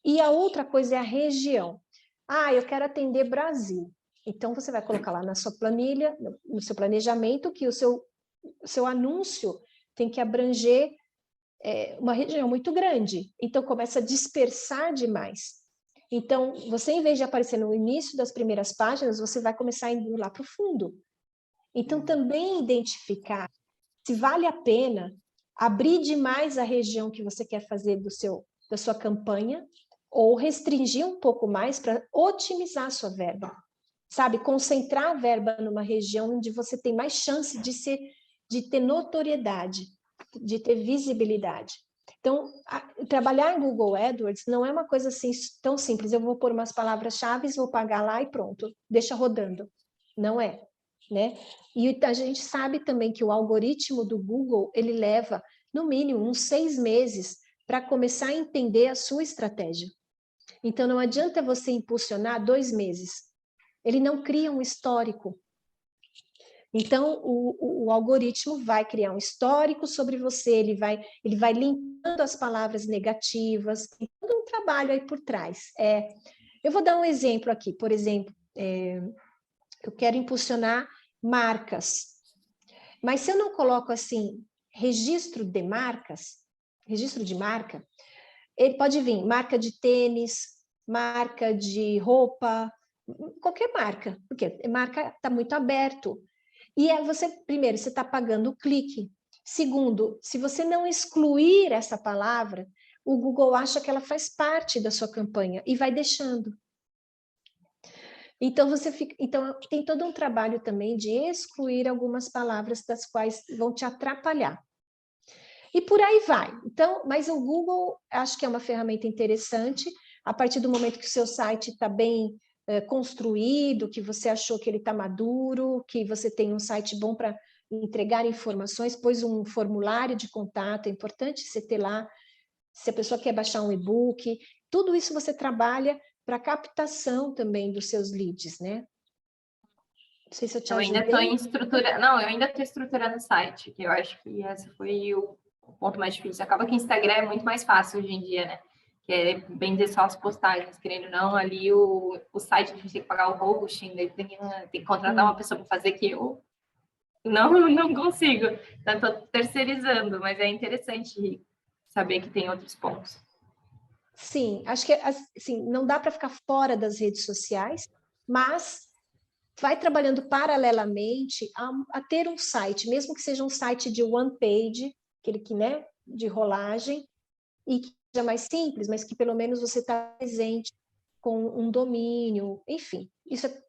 E a outra coisa é a região. Eu quero atender Brasil. Então, você vai colocar lá na sua planilha, no seu planejamento, que o seu anúncio tem que abranger uma região muito grande, então começa a dispersar demais. Então, você, em vez de aparecer no início das primeiras páginas, você vai começar indo lá para o fundo. Então, também identificar se vale a pena abrir demais a região que você quer fazer da sua campanha, ou restringir um pouco mais para otimizar a sua verba. Sabe, concentrar a verba numa região onde você tem mais chance de ter notoriedade, de ter visibilidade. Então, trabalhar em Google AdWords não é uma coisa assim tão simples. Eu vou pôr umas palavras-chave, vou pagar lá e pronto, deixa rodando. Não é, né? E a gente sabe também que o algoritmo do Google, ele leva no mínimo, uns 6 meses para começar a entender a sua estratégia. Então, não adianta você impulsionar 2 meses. Ele não cria um histórico. Então, o algoritmo vai criar um histórico sobre você, ele vai limpando as palavras negativas, tem todo um trabalho aí por trás. Eu vou dar um exemplo aqui, por exemplo, eu quero impulsionar marcas, mas se eu não coloco assim, registro de marcas, registro de marca, ele pode vir marca de tênis, marca de roupa, qualquer marca, porque a marca está muito aberto. E você, primeiro, você está pagando o clique. Segundo, se você não excluir essa palavra, o Google acha que ela faz parte da sua campanha e vai deixando. Então, então tem todo um trabalho também de excluir algumas palavras das quais vão te atrapalhar. E por aí vai. Então, mas o Google, acho que é uma ferramenta interessante, a partir do momento que o seu site está bem construído, que você achou que ele está maduro, que você tem um site bom para entregar informações, pôs um formulário de contato, é importante você ter lá, se a pessoa quer baixar um e-book, tudo isso você trabalha para captação também dos seus leads, né? Não sei se eu te ajudei. Eu ainda estou estruturando o site, que eu acho que esse foi o ponto mais difícil. Acaba que o Instagram é muito mais fácil hoje em dia, né? Que é vender só as postagens, querendo ou não, ali o site a gente tem que pagar o hosting, tem que contratar uma pessoa para fazer, que eu não consigo. Então, estou terceirizando, mas é interessante saber que tem outros pontos. Sim, acho que assim, não dá para ficar fora das redes sociais, mas vai trabalhando paralelamente a ter um site, mesmo que seja um site de one page, aquele que, né, de rolagem, e que seja mais simples, mas que pelo menos você está presente com um domínio, enfim, isso é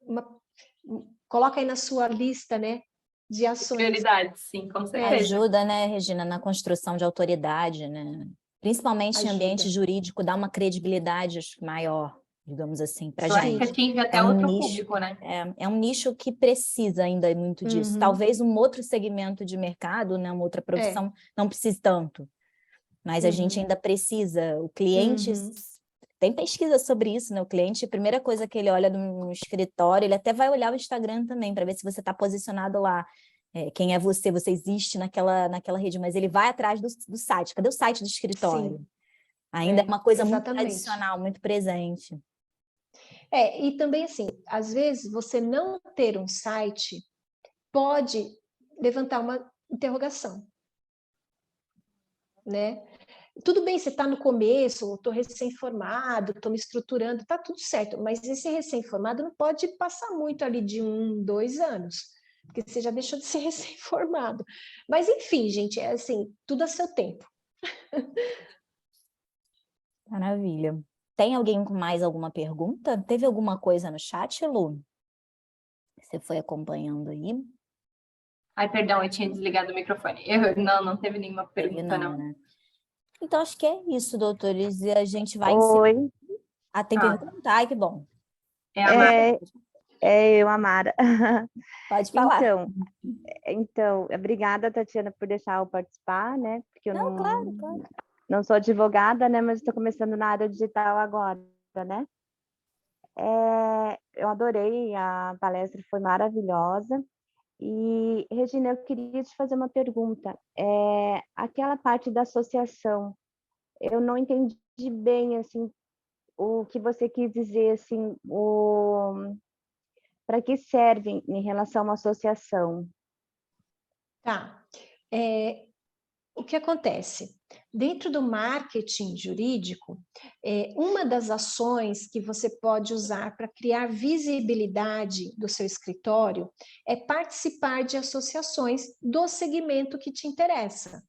coloca aí na sua lista, né, de ações. Prioridades, sim, com certeza. Ajuda, né, Regina, na construção de autoridade, né? Principalmente em ambiente jurídico, dá uma credibilidade maior, digamos assim, para a gente. Que atinge até outro público, né? É um nicho que precisa ainda muito disso. Talvez um outro segmento de mercado, né, uma outra profissão, não precise tanto. Mas a gente ainda precisa. O cliente... Tem pesquisa sobre isso, né? O cliente, a primeira coisa que ele olha no escritório, ele até vai olhar o Instagram também, para ver se você está posicionado lá. Quem é você? Você existe naquela rede, mas ele vai atrás do site. Cadê o site do escritório? Sim. Ainda é uma coisa muito tradicional, muito presente. E também, assim, às vezes você não ter um site pode levantar uma interrogação, né? Tudo bem, você está no começo, estou recém-formado, estou me estruturando, está tudo certo, mas esse recém-formado não pode passar muito ali de 1, 2 anos, porque você já deixou de ser recém-formado. Mas, enfim, gente, é assim, tudo a seu tempo. Maravilha. Tem alguém com mais alguma pergunta? Teve alguma coisa no chat, Lu? Você foi acompanhando aí? Ai, perdão, eu tinha desligado o microfone. Não teve nenhuma pergunta, não. Né? Então, acho que é isso, doutores, e a gente vai Oi. tem pergunta? Ai, que bom. É a Mara. Eu, a Mara. Pode falar. Então, obrigada, Tatiana, por deixar eu participar, né? Porque eu claro. Não sou advogada, né? Mas estou começando na área digital agora, né? Eu adorei, a palestra foi maravilhosa. E, Regina, eu queria te fazer uma pergunta. Aquela parte da associação, eu não entendi bem, assim, o que você quis dizer, assim, para que serve em relação a uma associação? Tá. O que acontece? Dentro do marketing jurídico, uma das ações que você pode usar para criar visibilidade do seu escritório é participar de associações do segmento que te interessa.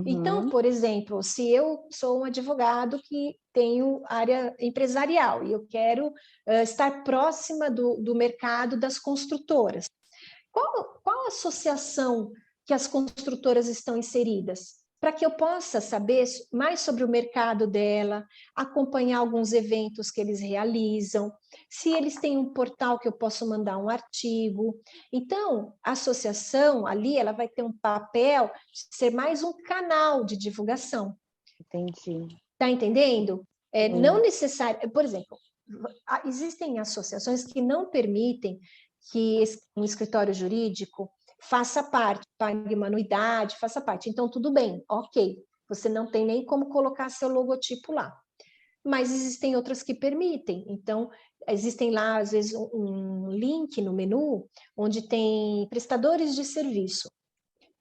Então, por exemplo, se eu sou um advogado que tenho área empresarial e eu quero estar próxima do mercado das construtoras, qual a associação que as construtoras estão inseridas? para que eu possa saber mais sobre o mercado dela, acompanhar alguns eventos que eles realizam, se eles têm um portal que eu posso mandar um artigo. Então, a associação ali, ela vai ter um papel de ser mais um canal de divulgação. Entendi. Está entendendo? Não necessário, por exemplo, existem associações que não permitem que um escritório jurídico faça parte, pague uma anuidade, faça parte. Então, tudo bem, ok. Você não tem nem como colocar seu logotipo lá. Mas existem outras que permitem. Então, existem lá, às vezes, um link no menu, onde tem prestadores de serviço.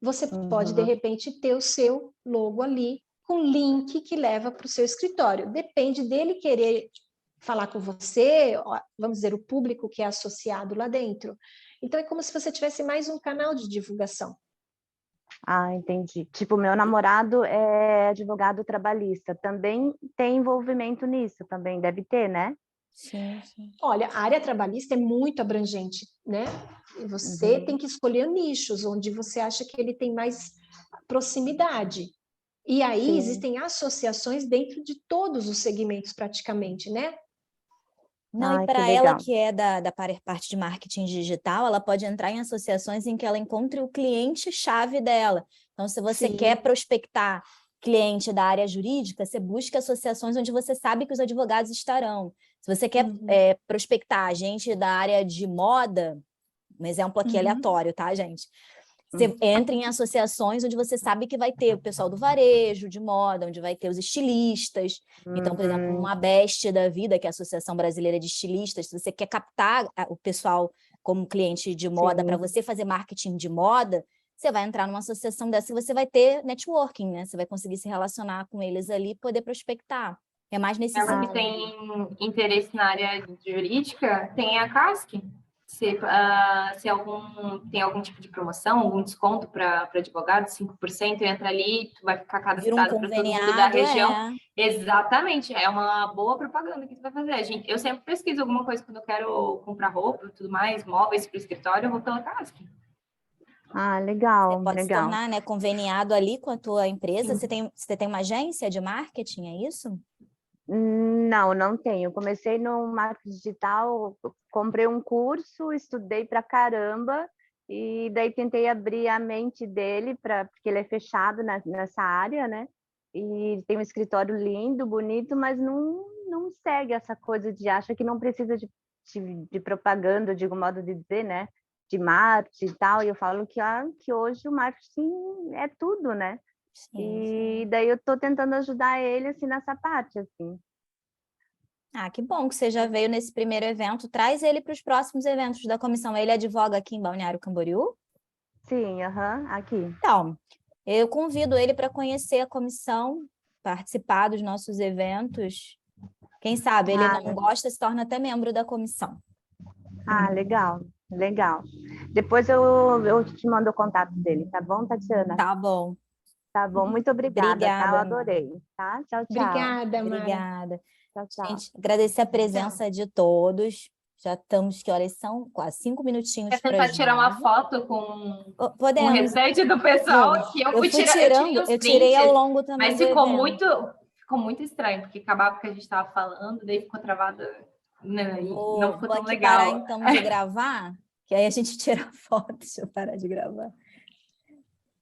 Você pode, de repente, ter o seu logo ali, com link que leva para o seu escritório. Depende dele querer falar com você, vamos dizer, o público que é associado lá dentro. Então, é como se você tivesse mais um canal de divulgação. Ah, entendi. Tipo, meu namorado é advogado trabalhista, também tem envolvimento nisso, também deve ter, né? Sim, sim. Olha, a área trabalhista é muito abrangente, né? E você tem que escolher nichos onde você acha que ele tem mais proximidade. E aí existem associações dentro de todos os segmentos praticamente, né? Não, e Ai, que para ela legal. que é da parte de marketing digital, ela pode entrar em associações em que ela encontre o cliente-chave dela. Então, se você Sim. quer prospectar cliente da área jurídica, você busca associações onde você sabe que os advogados estarão. Se você quer prospectar gente da área de moda, um exemplo aqui aleatório, tá, gente? Você entra em associações onde você sabe que vai ter o pessoal do varejo, de moda, onde vai ter os estilistas. Então, por exemplo, uma Best da vida, que é a Associação Brasileira de Estilistas, se você quer captar o pessoal como cliente de moda para você fazer marketing de moda, você vai entrar numa associação dessa e você vai ter networking, né? Você vai conseguir se relacionar com eles ali e poder prospectar. É mais nesse Ela que sentido. tem interesse na área jurídica, tem a CASC. Se tem algum tipo de promoção, algum desconto para advogados, 5%, entra ali, tu vai ficar Vira um cadastrado para todo mundo da conveniado, região. Exatamente, é uma boa propaganda que tu vai fazer. Eu sempre pesquiso alguma coisa quando eu quero comprar roupa e tudo mais, móveis para o escritório, eu vou pela CASC. Ah, Você legal, pode se legal. tornar, né, conveniado ali com a tua empresa. Sim. Você tem uma agência de marketing, é isso? Não, não tenho. Comecei no marketing digital, comprei um curso, estudei pra caramba e daí tentei abrir a mente dele porque ele é fechado nessa área, né? E tem um escritório lindo, bonito, mas não segue essa coisa de acha que não precisa de propaganda, de algum modo de dizer, né? De marketing e tal. E eu falo que hoje o marketing é tudo, né? Sim. E daí eu estou tentando ajudar ele assim nessa parte, assim. Ah, que bom que você já veio nesse primeiro evento. Traz ele para os próximos eventos da comissão. Ele advoga aqui em Balneário Camboriú? Sim, aqui. Então, eu convido ele para conhecer a comissão, participar dos nossos eventos. Quem sabe ele não gosta, se torna até membro da comissão. Ah, legal, legal. Depois eu te mando o contato dele, tá bom, Tatiana? Tá bom. Tá bom, muito obrigada, tá? Eu Obrigada. adorei, tá? Tchau, tchau. Obrigada, Mara. Obrigada. Tchau, tchau. Gente, agradecer a presença de todos. Já estamos, que horas são? Quase 5 minutinhos Quer para tentar as tirar uma 9. foto com o Podemos. restante do pessoal Vamos. aqui? Eu Eu fui fui tirar, eu tirei tirando, os eu tirei ao prints, longo também mas do ficou evento. muito estranho, porque acabava o que a gente estava falando, daí ficou travada, né, e não ficou Vou tão aqui parar legal. então de gravar, que aí a gente tira a foto. Deixa eu parar de gravar.